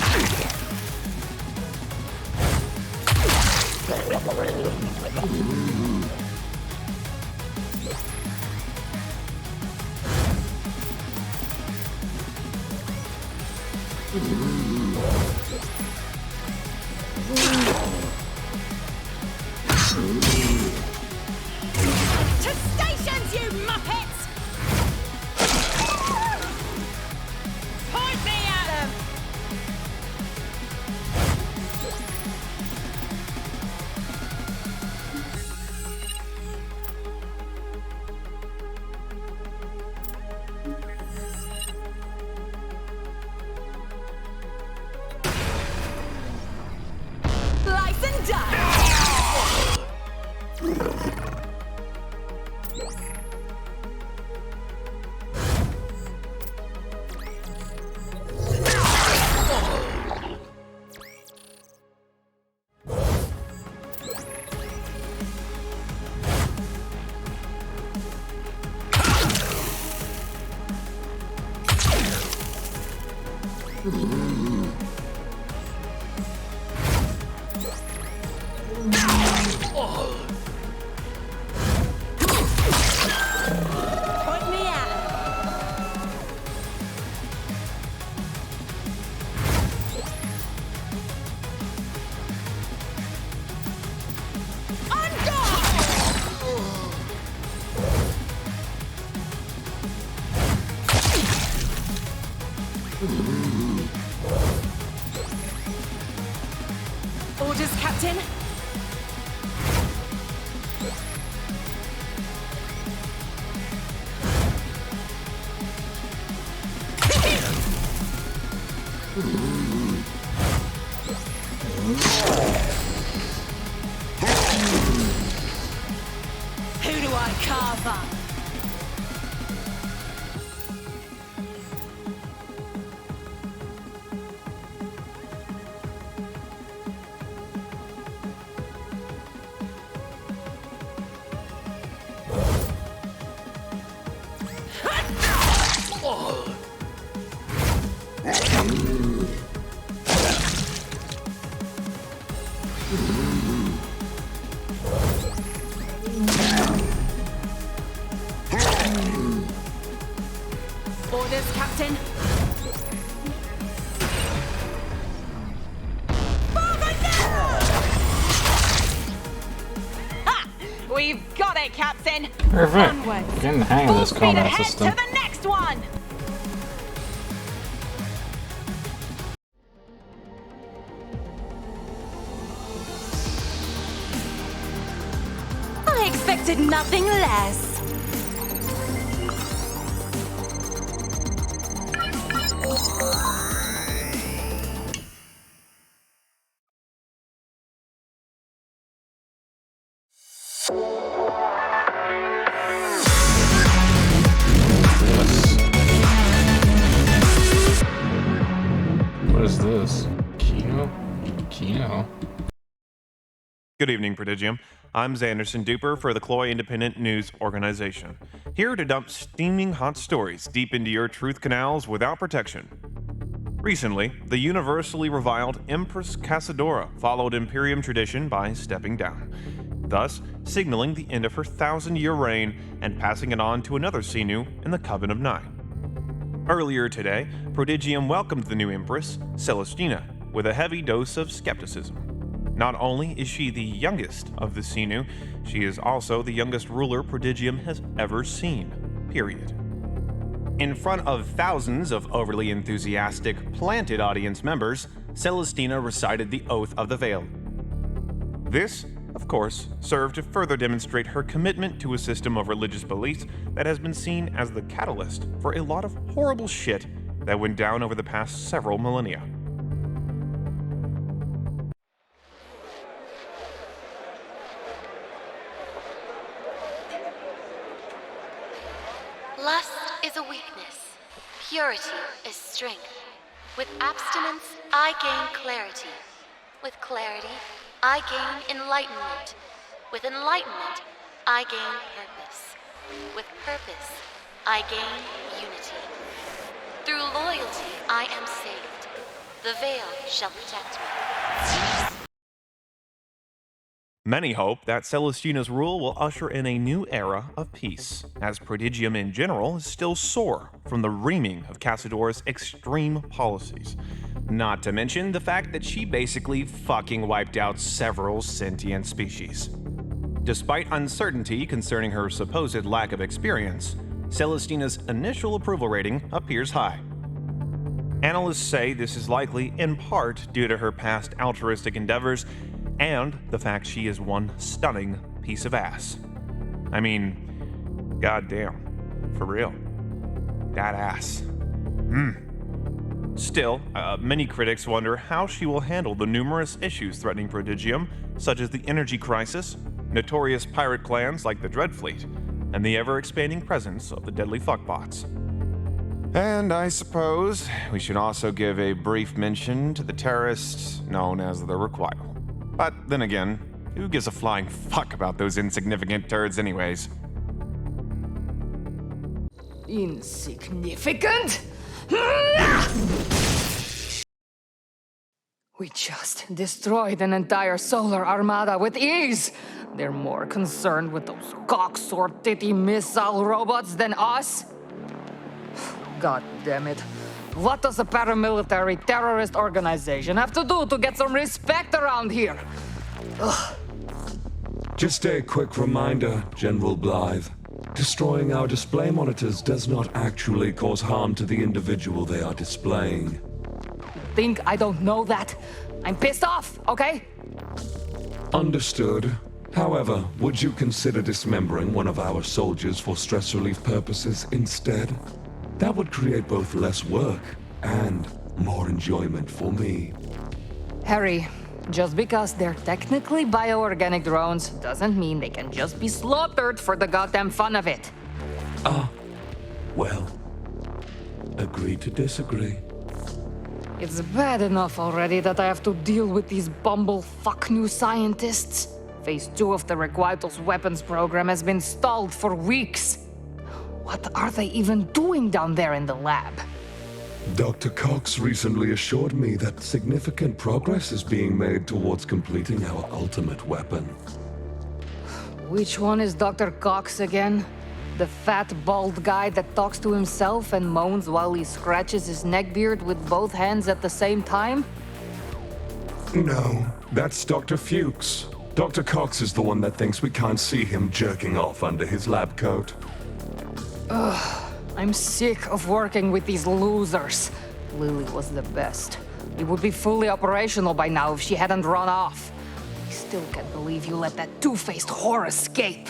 To stations, you muppets! Point me at them! Slice and dice! Point me at them. On guard! Orders, Captain. Who do I carve up? Orders, Captain. Ha! We've got it, Captain. Perfect. Onwards. Getting the hang of this Full speed combat ahead system. to the next one. I expected nothing less. What is this? Kino? Good evening, Prodigium. I'm Zanderson Duper for the Cloy Independent News Organization, here to dump steaming hot stories deep into your truth canals without protection. Recently, the universally reviled Empress Casadora followed Imperium tradition by stepping down, thus signaling the end of her 1,000-year reign and passing it on to another Xenu in the Coven of Nine. Earlier today, Prodigium welcomed the new Empress, Celestina, with a heavy dose of skepticism. Not only is she the youngest of the Xenu, she is also the youngest ruler Prodigium has ever seen, period. In front of thousands of overly enthusiastic, planted audience members, Celestina recited the Oath of the Veil. This, of course, served to further demonstrate her commitment to a system of religious beliefs that has been seen as the catalyst for a lot of horrible shit that went down over the past several millennia. Lust is a weakness. Purity is strength. With abstinence, I gain clarity. With clarity, I gain enlightenment. With enlightenment, I gain purpose. With purpose, I gain unity. Through loyalty, I am saved. The veil shall protect me. Many hope that Celestina's rule will usher in a new era of peace, as Prodigium in general is still sore from the reaming of Casadora's extreme policies. Not to mention the fact that she basically fucking wiped out several sentient species. Despite uncertainty concerning her supposed lack of experience, Celestina's initial approval rating appears high. Analysts say this is likely in part due to her past altruistic endeavors and the fact she is one stunning piece of ass. I mean, goddamn, for real. That ass. Still, many critics wonder how she will handle the numerous issues threatening Prodigium, such as the energy crisis, notorious pirate clans like the Dreadfleet, and the ever-expanding presence of the deadly fuckbots. And I suppose we should also give a brief mention to the terrorists known as the Requital. But then again, who gives a flying fuck about those insignificant turds anyways? Insignificant? We just destroyed an entire solar armada with ease. They're more concerned with those cocksore titty missile robots than us. God damn it. What does a paramilitary terrorist organization have to do to get some respect around here? Ugh. Just a quick reminder, General Blythe. Destroying our display monitors does not actually cause harm to the individual they are displaying. Think I don't know that? I'm pissed off, okay? Understood. However, would you consider dismembering one of our soldiers for stress relief purposes instead? That would create both less work and more enjoyment for me. Harry, just because they're technically bioorganic drones doesn't mean they can just be slaughtered for the goddamn fun of it. Well, agree to disagree. It's bad enough already that I have to deal with these bumblefuck new scientists. Phase 2 of the Requital's weapons program has been stalled for weeks. What are they even doing down there in the lab? Dr. Cox recently assured me that significant progress is being made towards completing our ultimate weapon. Which one is Dr. Cox again? The fat, bald guy that talks to himself and moans while he scratches his neckbeard with both hands at the same time? No, that's Dr. Fuchs. Dr. Cox is the one that thinks we can't see him jerking off under his lab coat. Ugh, I'm sick of working with these losers. Lily was the best. It would be fully operational by now if she hadn't run off. I still can't believe you let that two-faced whore escape.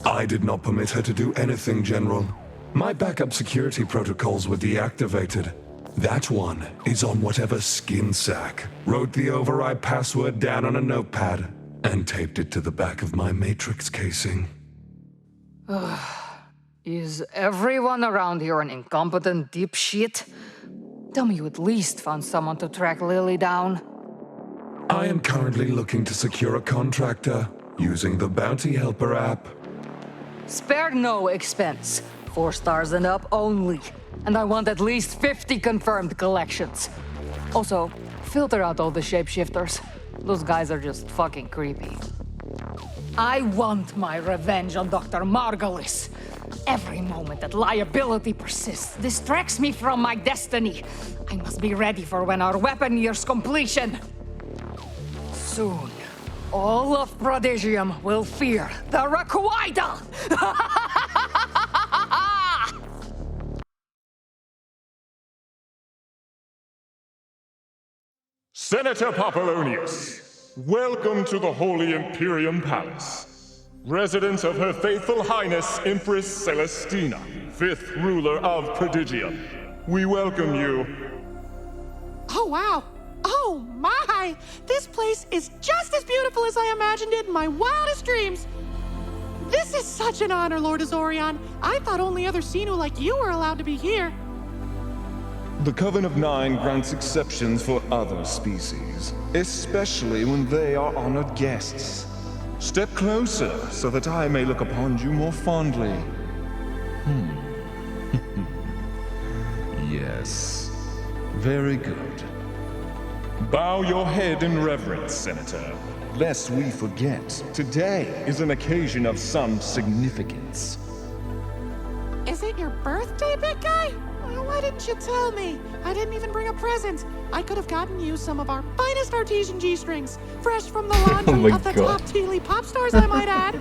I did not permit her to do anything, General. My backup security protocols were deactivated. That one is on whatever skin sack wrote the override password down on a notepad and taped it to the back of my Matrix casing. Is everyone around here an incompetent dipshit? Tell me you at least found someone to track Lily down. I am currently looking to secure a contractor using the Bounty Helper app. Spare no expense. 4 stars and up only. And I want at least 50 confirmed collections. Also, filter out all the shapeshifters. Those guys are just fucking creepy. I want my revenge on Dr. Margulis. Every moment that liability persists distracts me from my destiny. I must be ready for when our weapon nears completion. Soon, all of Prodigium will fear the Requital! Senator Papillonius, welcome to the Holy Imperium Palace. Residence of Her Faithful Highness Empress Celestina, 5th ruler of Prodigium. We welcome you. Oh, wow. Oh, my! This place is just as beautiful as I imagined it in my wildest dreams. This is such an honor, Lord Azorion. I thought only other Xenu like you were allowed to be here. The Coven of Nine grants exceptions for other species, especially when they are honored guests. Step closer so that I may look upon you more fondly. Yes. Very good. Bow your head in reverence, Senator. Lest we forget, today is an occasion of some significance. Is it your birthday, big guy? Why didn't you tell me? I didn't even bring a present. I could have gotten you some of our finest artesian G-strings, fresh from the laundry of the top Tealy pop stars, I might add.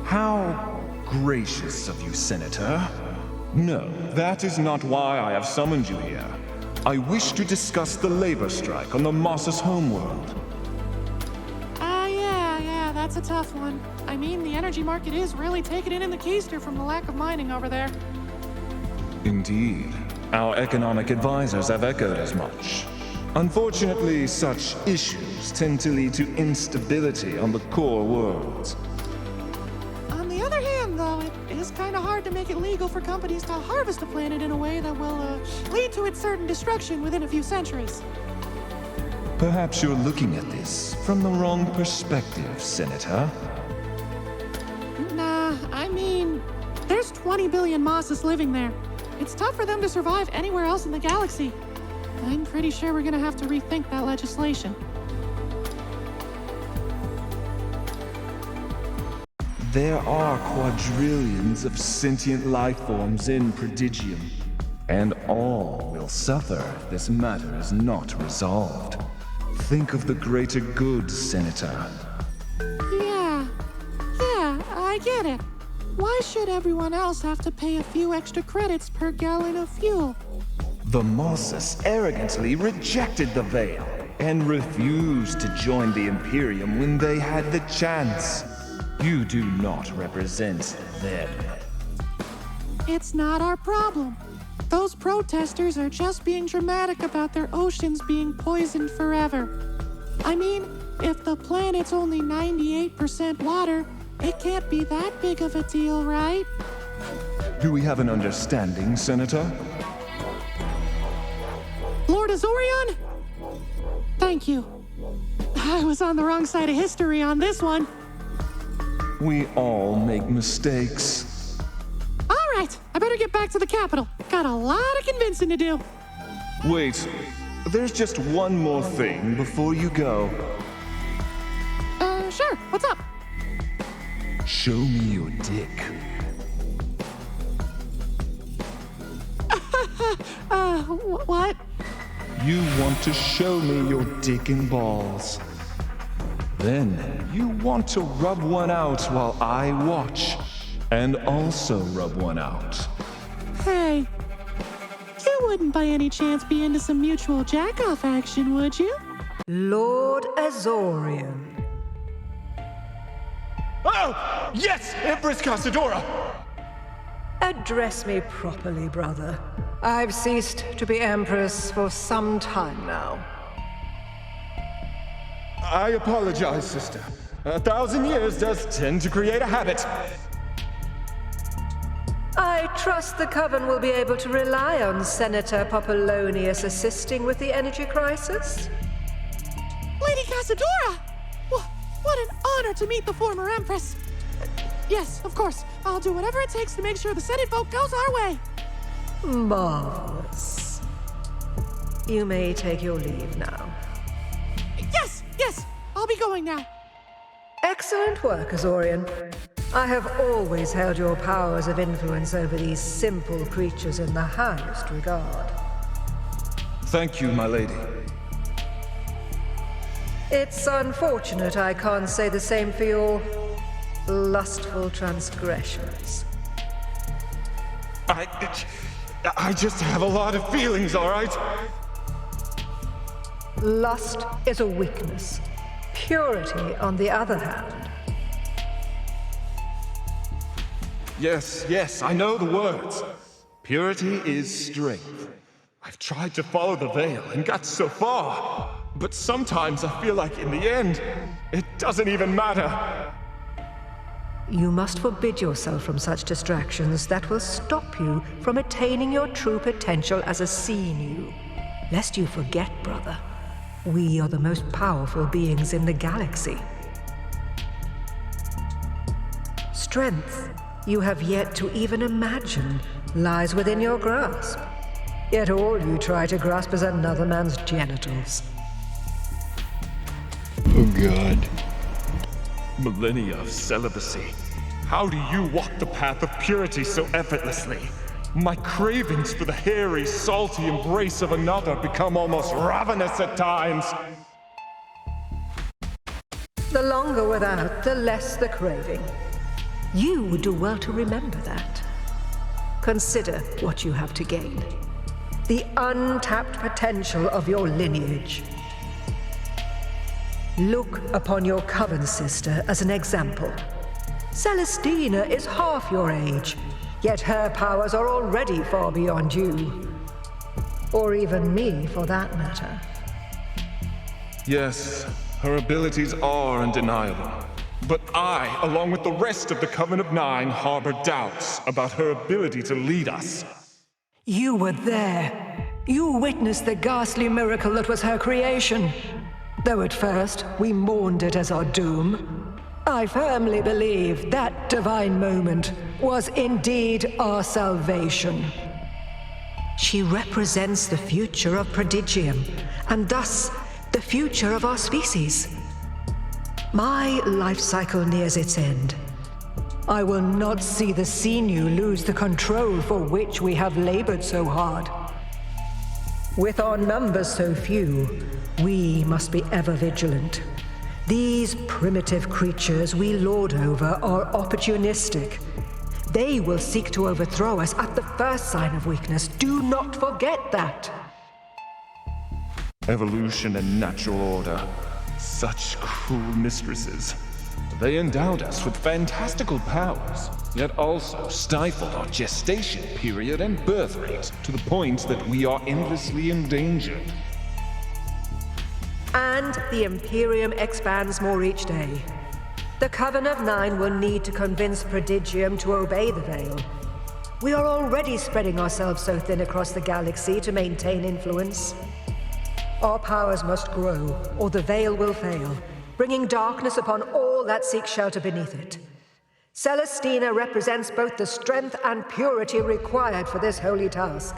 How gracious of you, Senator. No, that is not why I have summoned you here. I wish to discuss the labor strike on the Moss's homeworld. Yeah, that's a tough one. I mean, the energy market is really taking it in the keister from the lack of mining over there. Indeed. Our economic advisors have echoed as much. Unfortunately, such issues tend to lead to instability on the core worlds. On the other hand, though, it is kind of hard to make it legal for companies to harvest a planet in a way that will lead to its certain destruction within a few centuries. Perhaps you're looking at this from the wrong perspective, Senator. Nah, I mean, there's 20 billion Mosses living there. It's tough for them to survive anywhere else in the galaxy. I'm pretty sure we're gonna have to rethink that legislation. There are quadrillions of sentient life forms in Prodigium, and all will suffer if this matter is not resolved. Think of the greater good, Senator. Yeah, I get it. Why should everyone else have to pay a few extra credits per gallon of fuel? The Mosses arrogantly rejected the Veil and refused to join the Imperium when they had the chance. You do not represent them. It's not our problem. Those protesters are just being dramatic about their oceans being poisoned forever. I mean, if the planet's only 98% water, it can't be that big of a deal, right? Do we have an understanding, Senator? Lord Azorion? Thank you. I was on the wrong side of history on this one. We all make mistakes. All right, I better get back to the capital. Got got a lot of convincing to do. Wait, there's just one more thing before you go. Sure, what's up? Show me your dick. What? You want to show me your dick and balls. Then you want to rub one out while I watch, and also rub one out. Hey, you wouldn't by any chance be into some mutual jack-off action, would you? Lord Azorian. Oh! Yes, Empress Casadora! Address me properly, brother. I've ceased to be Empress for some time now. I apologize, sister. 1,000 years does tend to create a habit. I trust the Coven will be able to rely on Senator Popolonius assisting with the energy crisis? Lady Casadora! What an honor to meet the former Empress! Yes, of course. I'll do whatever it takes to make sure the Senate vote goes our way. Marvelous. You may take your leave now. Yes, I'll be going now. Excellent work, Azorian. I have always held your powers of influence over these simple creatures in the highest regard. Thank you, my lady. It's unfortunate I can't say the same for your lustful transgressions. I just have a lot of feelings, all right? Lust is a weakness. Purity, on the other hand. Yes, I know the words. Purity is strength. I've tried to follow the veil and got so far, but sometimes I feel like in the end, it doesn't even matter. You must forbid yourself from such distractions that will stop you from attaining your true potential as a Sea-New. Lest you forget, brother, we are the most powerful beings in the galaxy. Strength you have yet to even imagine lies within your grasp. Yet all you try to grasp is another man's genitals. Oh god. Millennia of celibacy. How do you walk the path of purity so effortlessly? My cravings for the hairy, salty embrace of another become almost ravenous at times. The longer without, the less the craving. You would do well to remember that. Consider what you have to gain. The untapped potential of your lineage. Look upon your Coven sister as an example. Celestina is half your age, yet her powers are already far beyond you. Or even me, for that matter. Yes, her abilities are undeniable. But I, along with the rest of the Coven of Nine, harbor doubts about her ability to lead us. You were there. You witnessed the ghastly miracle that was her creation. Though at first we mourned it as our doom, I firmly believe that divine moment was indeed our salvation. She represents the future of Prodigium, and thus the future of our species. My life cycle nears its end. I will not see the Sea-New lose the control for which we have labored so hard. With our numbers so few, we must be ever vigilant. These primitive creatures we lord over are opportunistic. They will seek to overthrow us at the first sign of weakness. Do not forget that. Evolution and natural order. Such cruel mistresses. They endowed us with fantastical powers, yet also stifled our gestation period and birth rate to the point that we are endlessly endangered. And the Imperium expands more each day. The Coven of Nine will need to convince Prodigium to obey the Veil. We are already spreading ourselves so thin across the galaxy to maintain influence. Our powers must grow, or the Veil will fail, bringing darkness upon all that seek shelter beneath it. Celestina represents both the strength and purity required for this holy task.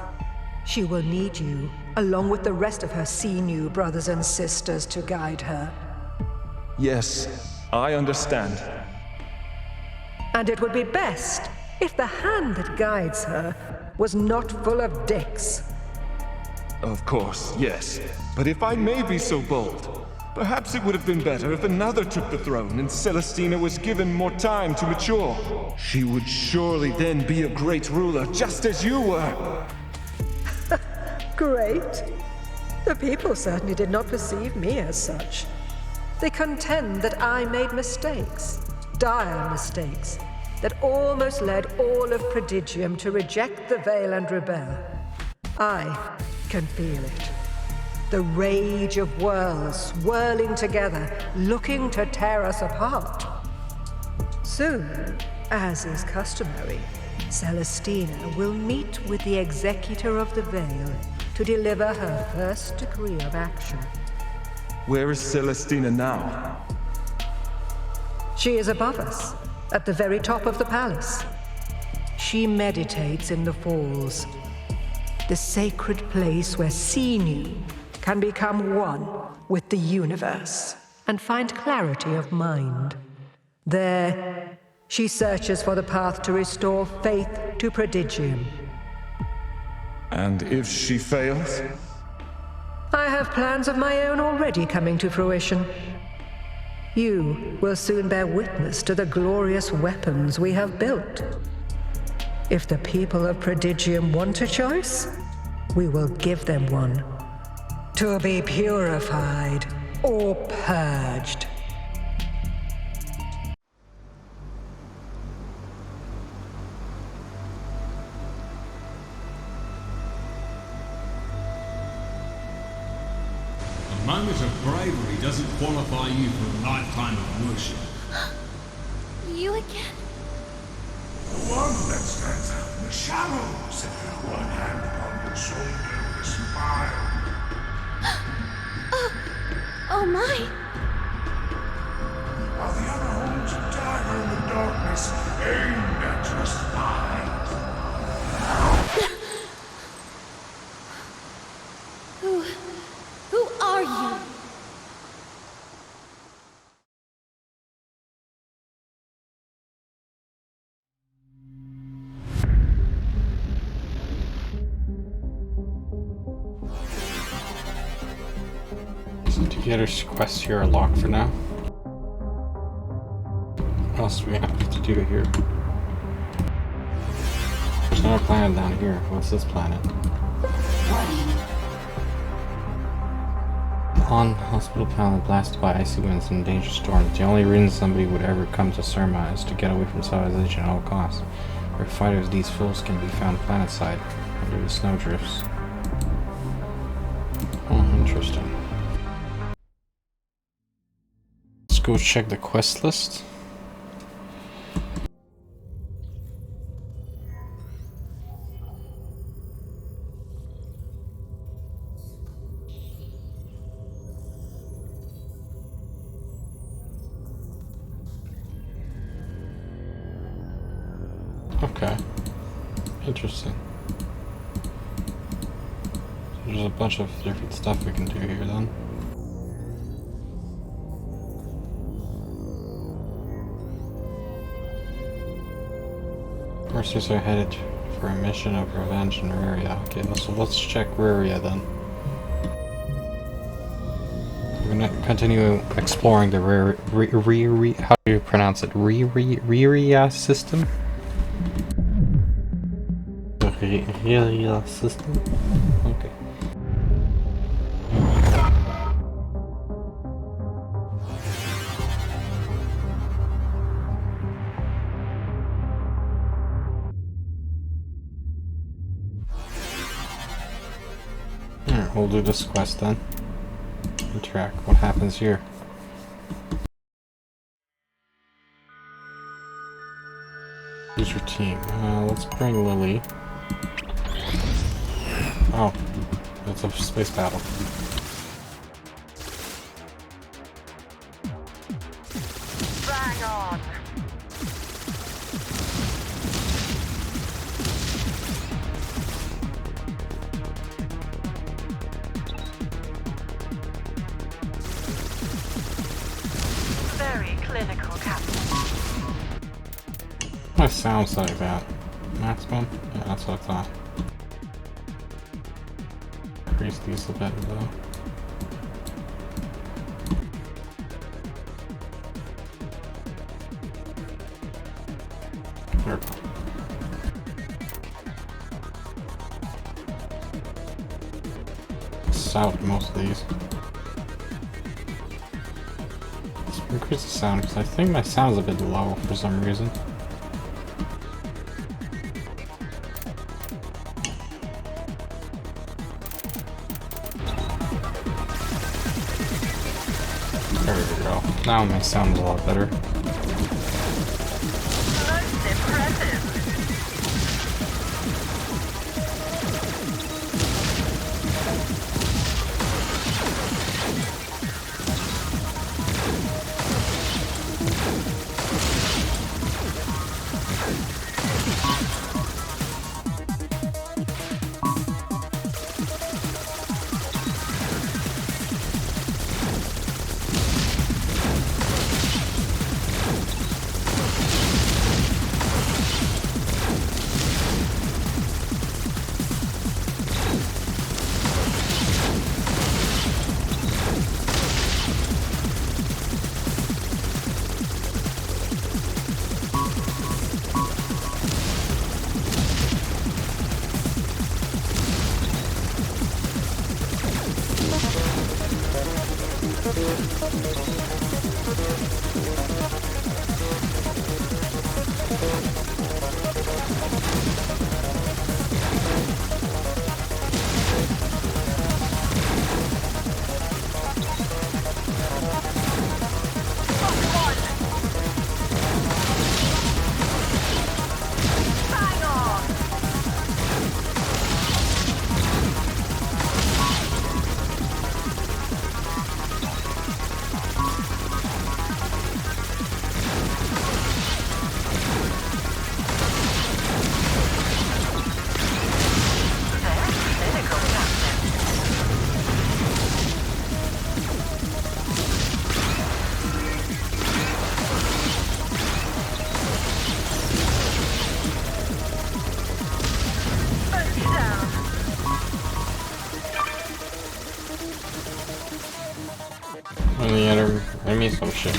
She will need you, along with the rest of her Sinew brothers and sisters, to guide her. Yes, I understand. And it would be best if the hand that guides her was not full of dicks. Of course, yes. But if I may be so bold, perhaps it would have been better if another took the throne and Celestina was given more time to mature. She would surely then be a great ruler, just as you were. Great. The people certainly did not perceive me as such. They contend that I made mistakes, dire mistakes, that almost led all of Prodigium to reject the Veil and rebel. I can feel it. The rage of worlds swirling together, looking to tear us apart. Soon, as is customary, Celestina will meet with the Executor of the Veil to deliver her first decree of action. Where is Celestina now? She is above us, at the very top of the palace. She meditates in the falls, the sacred place where Sinew can become one with the universe and find clarity of mind. There, she searches for the path to restore faith to Prodigium. And if she fails? I have plans of my own already coming to fruition. You will soon bear witness to the glorious weapons we have built. If the people of Prodigium want a choice, we will give them one. To be purified or purged. A moment of bravery doesn't qualify you for a lifetime of worship. You again? The one that stands out in the shadows. One hand upon your shoulder with a smile. Oh my! While the other holds a dagger in the darkness, aimed at your spine. Who are you? Investigator's quests here are locked for now. What else do we have to do here? There's no planet down here. What's this planet? On hospital planet blasted by icy winds and dangerous storms. The only reason somebody would ever come to Surma is to get away from civilization at all costs. Where fighters these fools can be found planetside under the snowdrifts. Oh, interesting. Let's go check the quest list. Okay. Interesting. There's a bunch of different stuff we can do here then. Mercies are headed for a mission of revenge in Raria. Okay, so let's check Raria then. We're gonna continue exploring the how do you pronounce it? Raria system? The Raria system? Okay. We'll do this quest then. Interact. What happens here? Who's your team? Let's bring Lily. Oh, it's a space battle. Bang on! my sounds like that? Maximum? Yeah, that's what I thought. Increase these a bit though. There we go. Out most of these. Let's increase the sound because I think my sound's a bit low for some reason. There we go. Now my sound's a lot better. And the enemies some shit.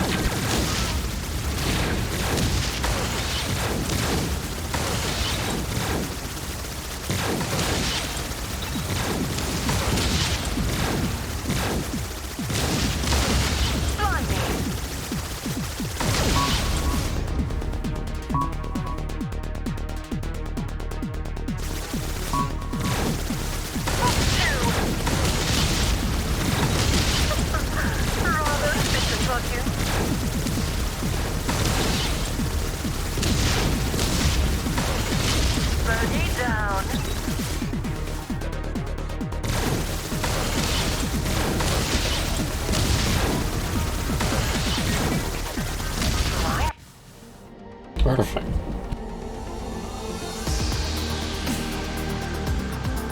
Perfect.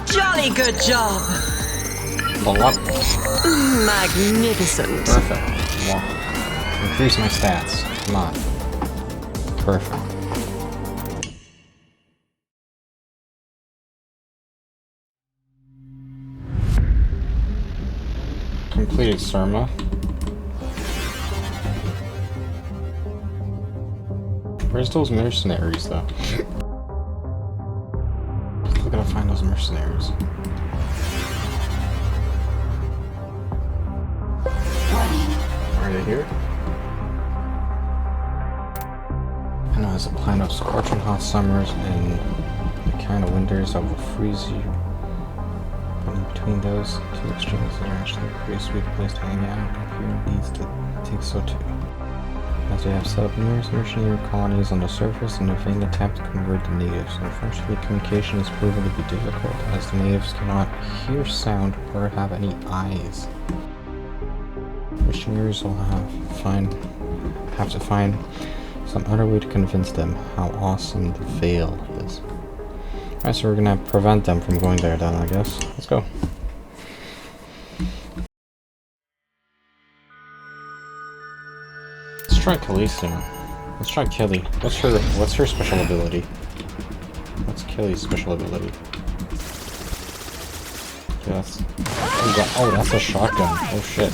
Jolly good job. What? Magnificent. Perfect. Wow. Increase my stats. Come on. Perfect. Completed Surma. Where's those mercenaries, though? Still gotta find those mercenaries. Are they here? I know there's a plan of scorching hot summers and the kind of winters that will freeze you. But in between those two extremes, they're actually a pretty sweet place to hang out. Imperium needs to take so too. As they have set up numerous mercenary colonies on the surface in a vain attempt to convert the natives. Unfortunately, communication is proven to be difficult, as the natives cannot hear sound or have any eyes. Missionaries will have to find some other way to convince them how awesome the Veil is. Alright, so we're gonna prevent them from going there then, I guess. Let's go. Let's try Coliseum. Let's try Kelly. What's her special ability? What's Kelly's special ability? Yeah, oh, that's a shotgun. Oh shit.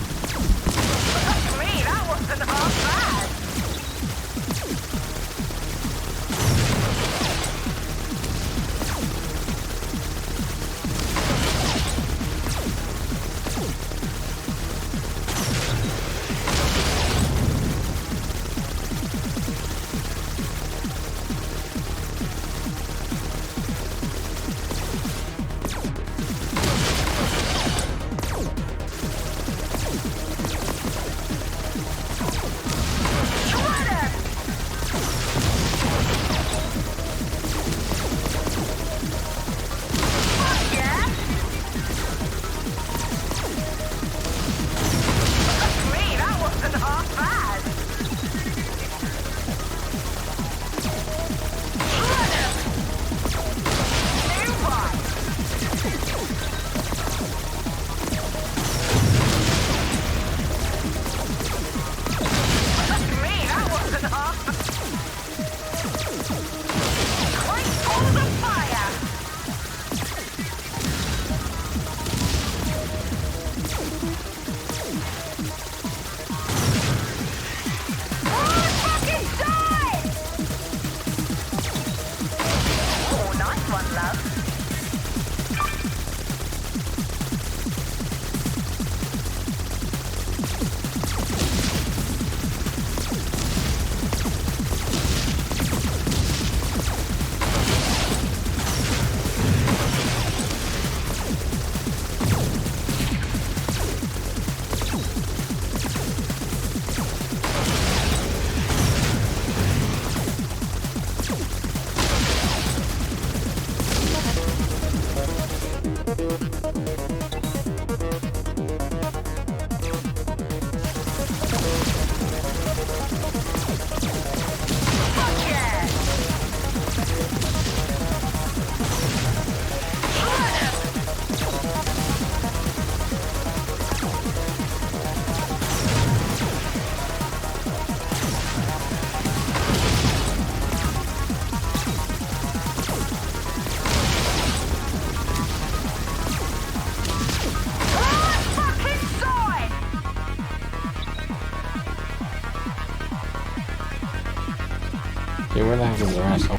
Okay, where the heck is the rest? Oh.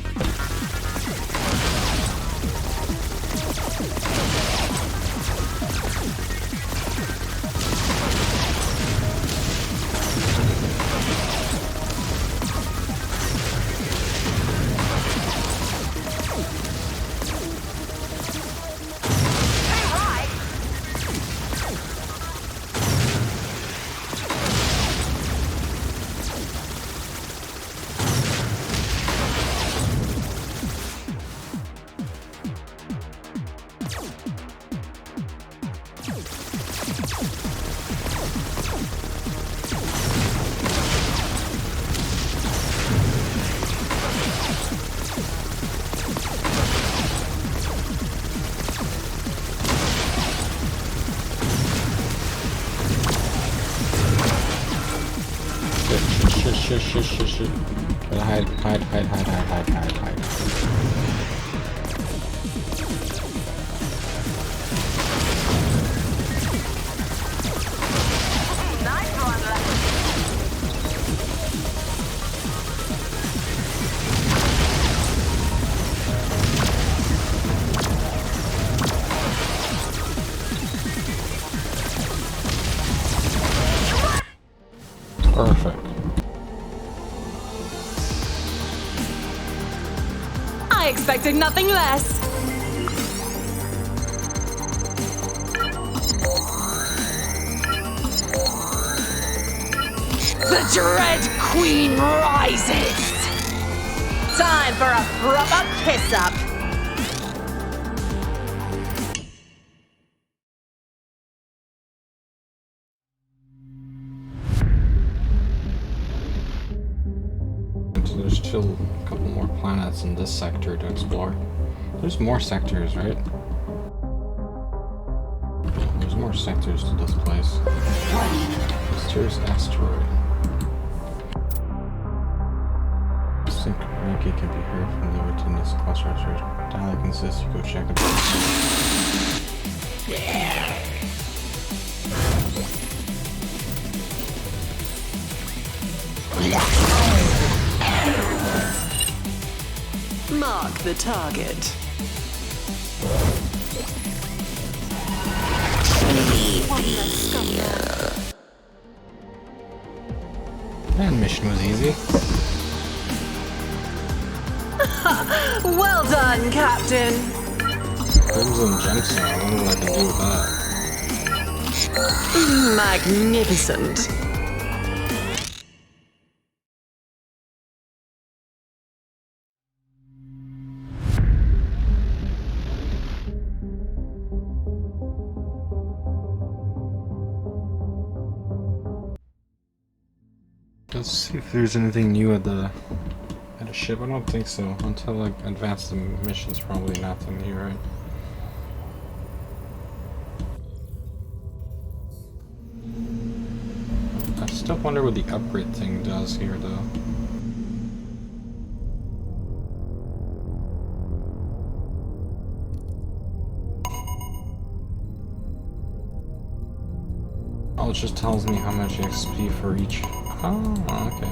Shit. Hide. Perfect. I expected nothing less. The Dread Queen rises. Time for a proper piss-up. There's still a couple more planets in this sector to explore. There's more sectors, right? There's more sectors to this place. Mysterious asteroid. Distant communicate can be heard from the witness cluster. Dialogue insists you go check the Mark the target. That mission was easy. Well done, Captain. Crimson Gemstone, I wonder what I can do with that. Magnificent. Let's see if there's anything new at a ship. I don't think so. Until like advanced missions, probably nothing new, right? I still wonder what the upgrade thing does here, though. Oh, it just tells me how much XP for each. Oh, okay.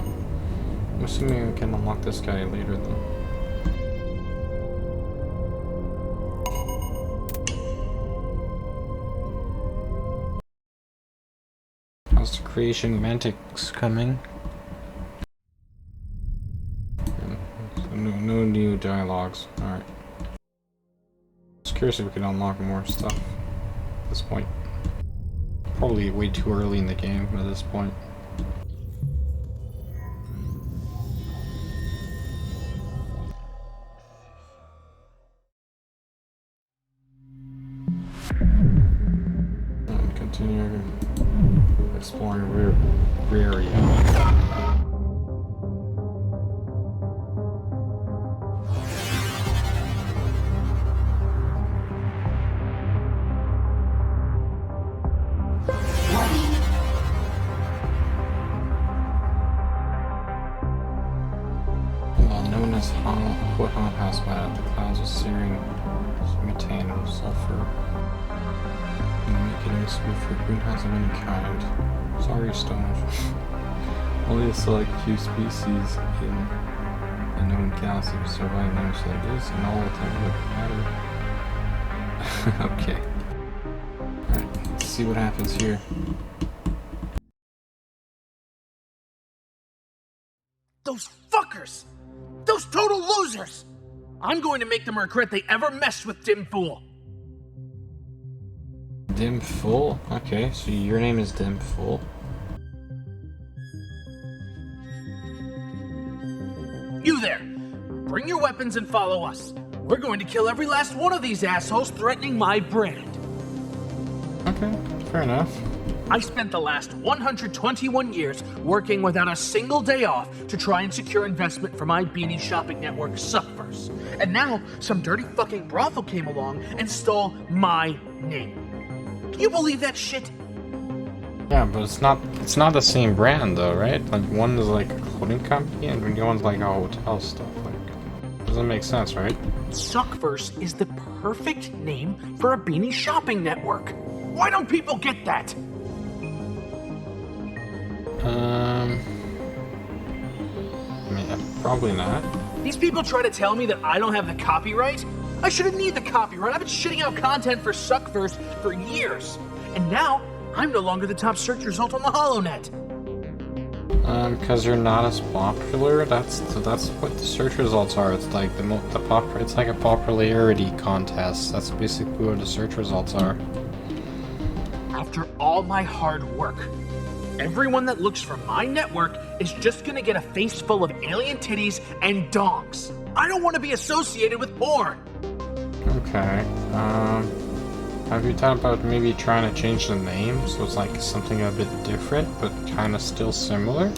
I'm assuming we can unlock this guy later, though. How's the creation mantics coming? So no new dialogues. Alright. Just curious if we can unlock more stuff at this point. Probably way too early in the game at this point. And continue exploring rear area. Hot house by the clouds of searing methane and sulfur. Making a smooth for greenhouse of any kind. Sorry, Stone. Only a select few species in the known galaxy will survive names like this, and all of them would matter. Okay. Alright, let's see what happens here. Those fuckers! Those total losers! I'm going to make them regret they ever messed with Dim Fool. Dim Fool? Okay, so your name is Dim Fool. You there! Bring your weapons and follow us. We're going to kill every last one of these assholes threatening my brand. Okay, fair enough. I spent the last 121 years working without a single day off to try and secure investment for my beanie shopping network, Subverse. And now, some dirty fucking brothel came along and stole my name. Can you believe that shit? Yeah, but it's not the same brand though, right? Like one is like a clothing company and the one's like a hotel stuff. Like, doesn't make sense, right? Subverse is the perfect name for a beanie shopping network. Why don't people get that? Probably not. These people try to tell me that I don't have the copyright? I shouldn't need the copyright. I've been shitting out content for Subverse for years. And now, I'm no longer the top search result on the HoloNet. Because you're not as popular. That's what the search results are. It's like it's like a popularity contest. That's basically what the search results are. After all my hard work, everyone that looks for my network is just gonna get a face full of alien titties and dongs. I don't want to be associated with porn. Okay. Have you thought about maybe trying to change the name so it's like something a bit different but kind of still similar?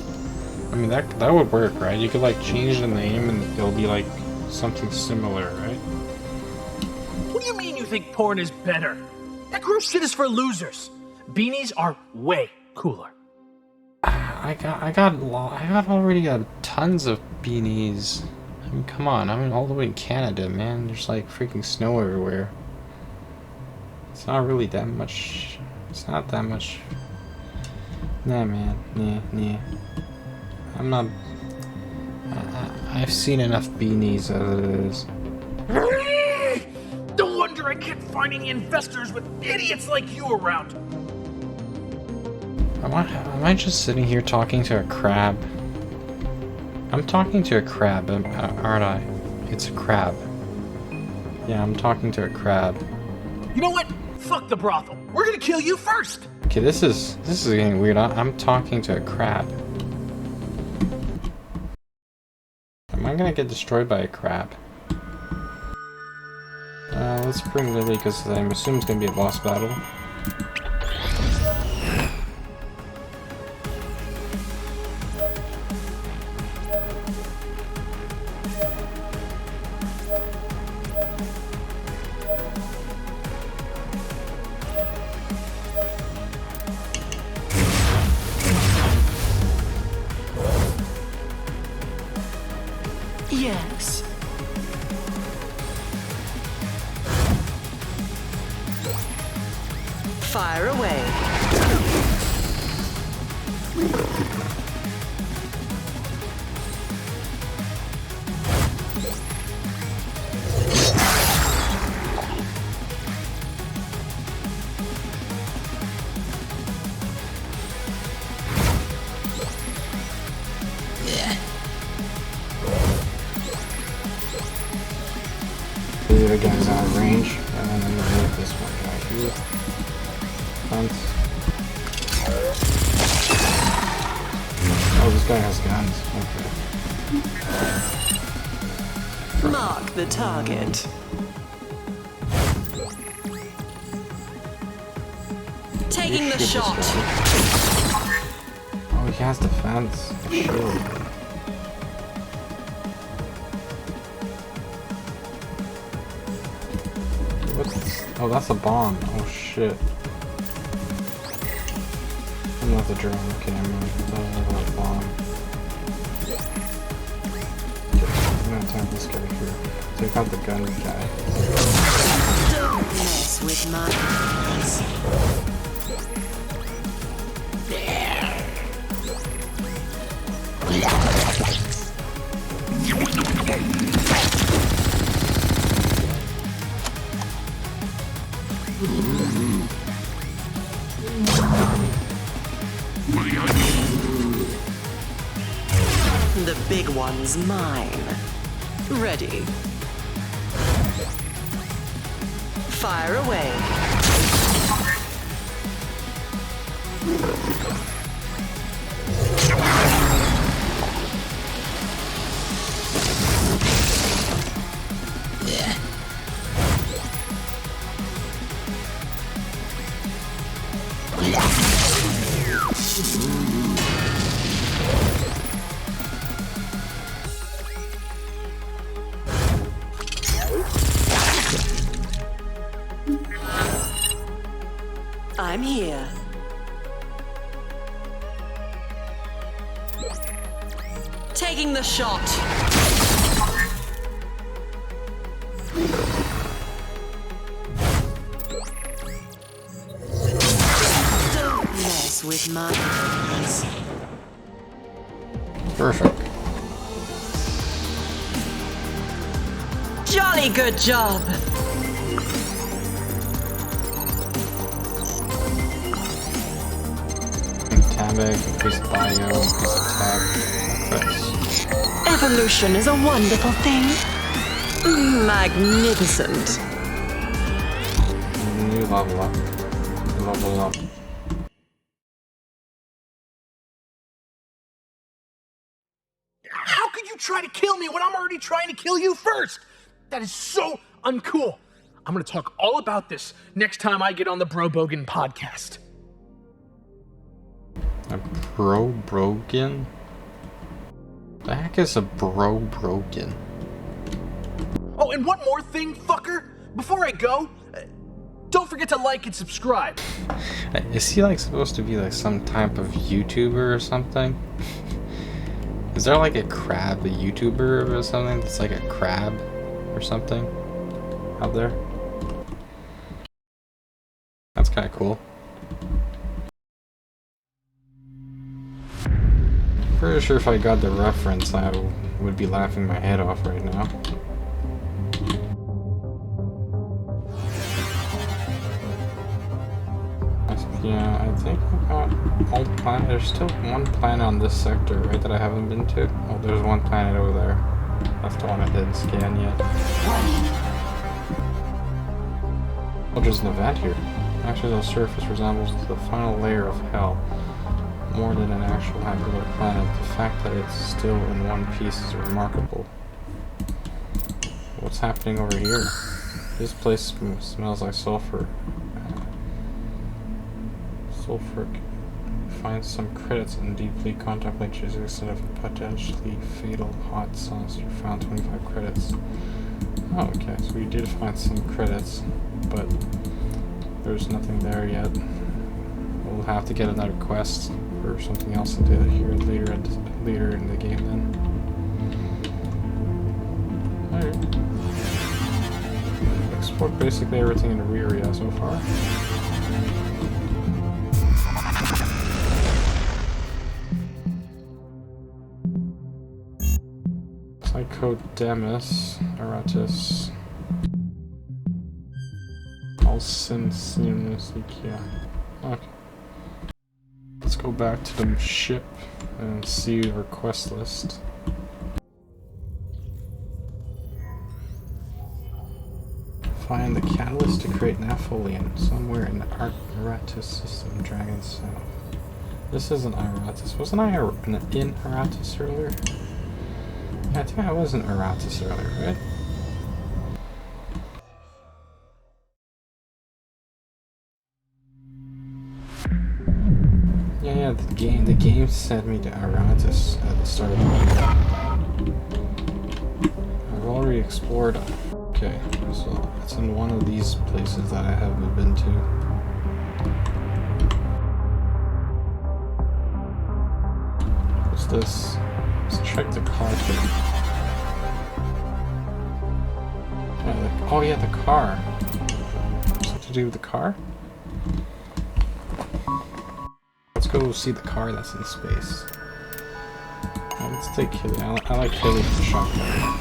I mean that would work, right? You could like change the name and it'll be like something similar, right? What do you mean you think porn is better? That gross shit is for losers. Beanies are way cooler. already got tons of beanies. I mean, come on, I'm all the way in Canada, man. There's like freaking snow everywhere. It's not really that much. It's not that much. Nah, man. Nah. I'm not. I've seen enough beanies as it is. No wonder I kept finding investors with idiots like you around. Am I just sitting here talking to a crab? I'm talking to a crab, aren't I? It's a crab. Yeah, I'm talking to a crab. You know what? Fuck the brothel. We're gonna kill you first. Okay, this is getting weird. I'm talking to a crab. Am I gonna get destroyed by a crab? Let's bring Lily, because I assume it's gonna be a boss battle. Yes. Fire away. The other guy's out of range, and then I'm gonna hit this one guy here. Front. Oh, this guy has guns. Okay. Mark the target. Taking the shot. Oh, he has defense. Shield. Oh, that's a bomb. Oh shit. Oh, that's a drone. Okay, I'm gonna a bomb. Okay, I'm gonna attack this guy here. Take out the gun guy. Don't mess with my eyes. The big one's mine. Ready. Fire away. I'm here. Taking the shot. Don't mess with my eyes. Perfect. Jolly good job. Increase bio, increase attack. Nice. Evolution is a wonderful thing. Magnificent. New level up. Level up. How could you try to kill me when I'm already trying to kill you first? That is so uncool. I'm gonna talk all about this next time I get on the Bro Bogan podcast. A brogan? The heck is a brogan? Oh, and one more thing, fucker. Before I go, Don't forget to like and subscribe. Is he like supposed to be like some type of YouTuber or something? Is there like a crab, a YouTuber or something that's like a crab or something out there? That's kind of cool. Pretty sure if I got the reference, I would be laughing my head off right now. Yeah, I think I got all planet. There's still one planet on this sector, right, that I haven't been to? Oh, there's one planet over there. That's the one I didn't scan yet. Oh, there's an event here. Actually, the surface resembles the final layer of hell. More than an actual habitable planet, the fact that it's still in one piece is remarkable. What's happening over here? This place smells like sulfur. Sulfuric. Find some credits and deeply contemplate choosing instead of a potentially fatal hot sauce. You found 25 credits. Oh, okay, so we did find some credits, but there's nothing there yet. We'll have to get another quest or something else to do here later in the game then. Alright. Explored basically everything in the rear area so far. Psychodemus, Aratus, Alcimsinusikia. Okay. Let's go back to the ship and see our quest list. Find the catalyst to create Napholian somewhere in the Aratus system, Dragon South. This isn't Aratus. Wasn't I in Aratus earlier? Yeah, I think I was in Aratus earlier, right? Yeah, the game sent me to Aratus at the start of the game. I've already explored. Okay, so it's in one of these places that I haven't been to. What's this? Let's check the car. Yeah, oh yeah, the car. What's it to do with the car? Let's go see the car that's in space. Let's take Killy. I like Killy for the shotgun.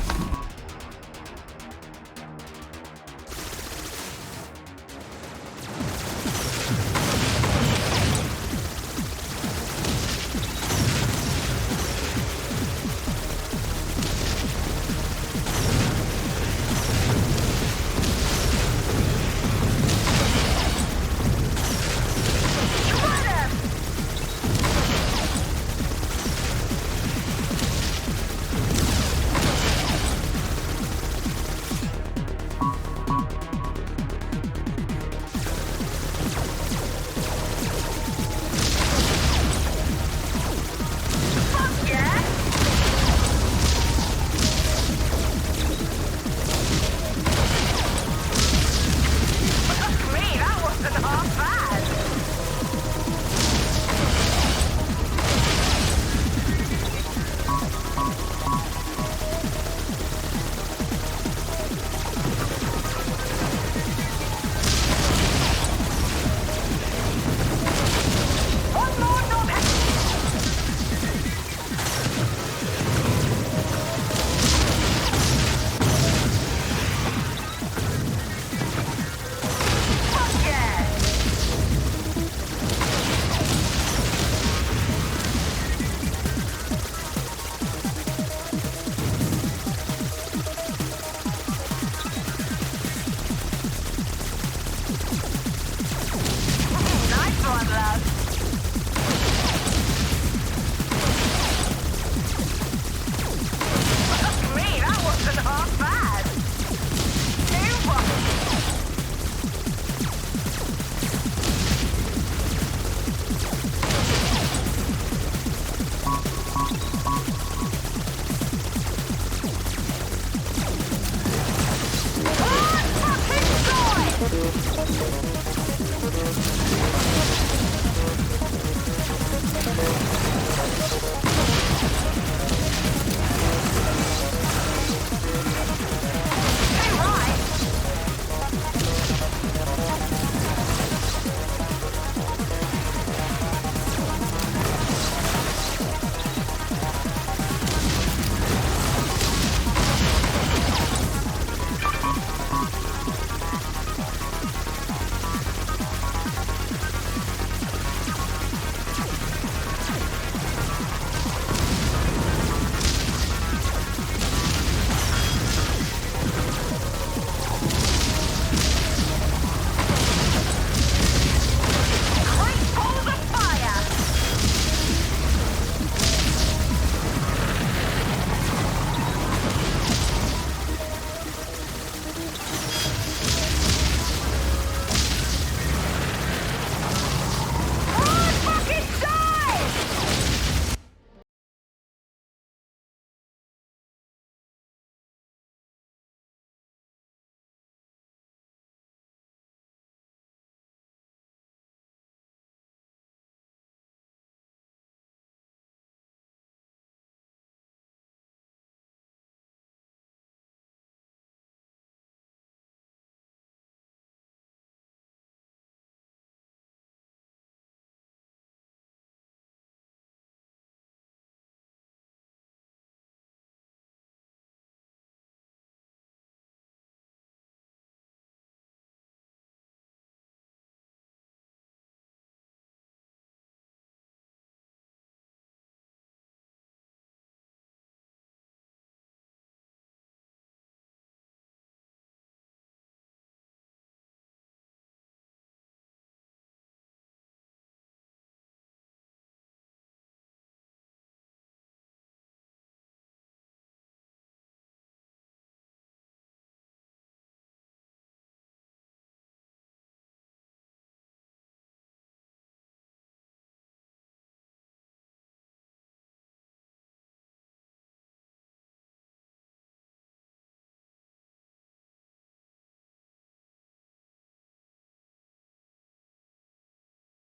Nice one, lad.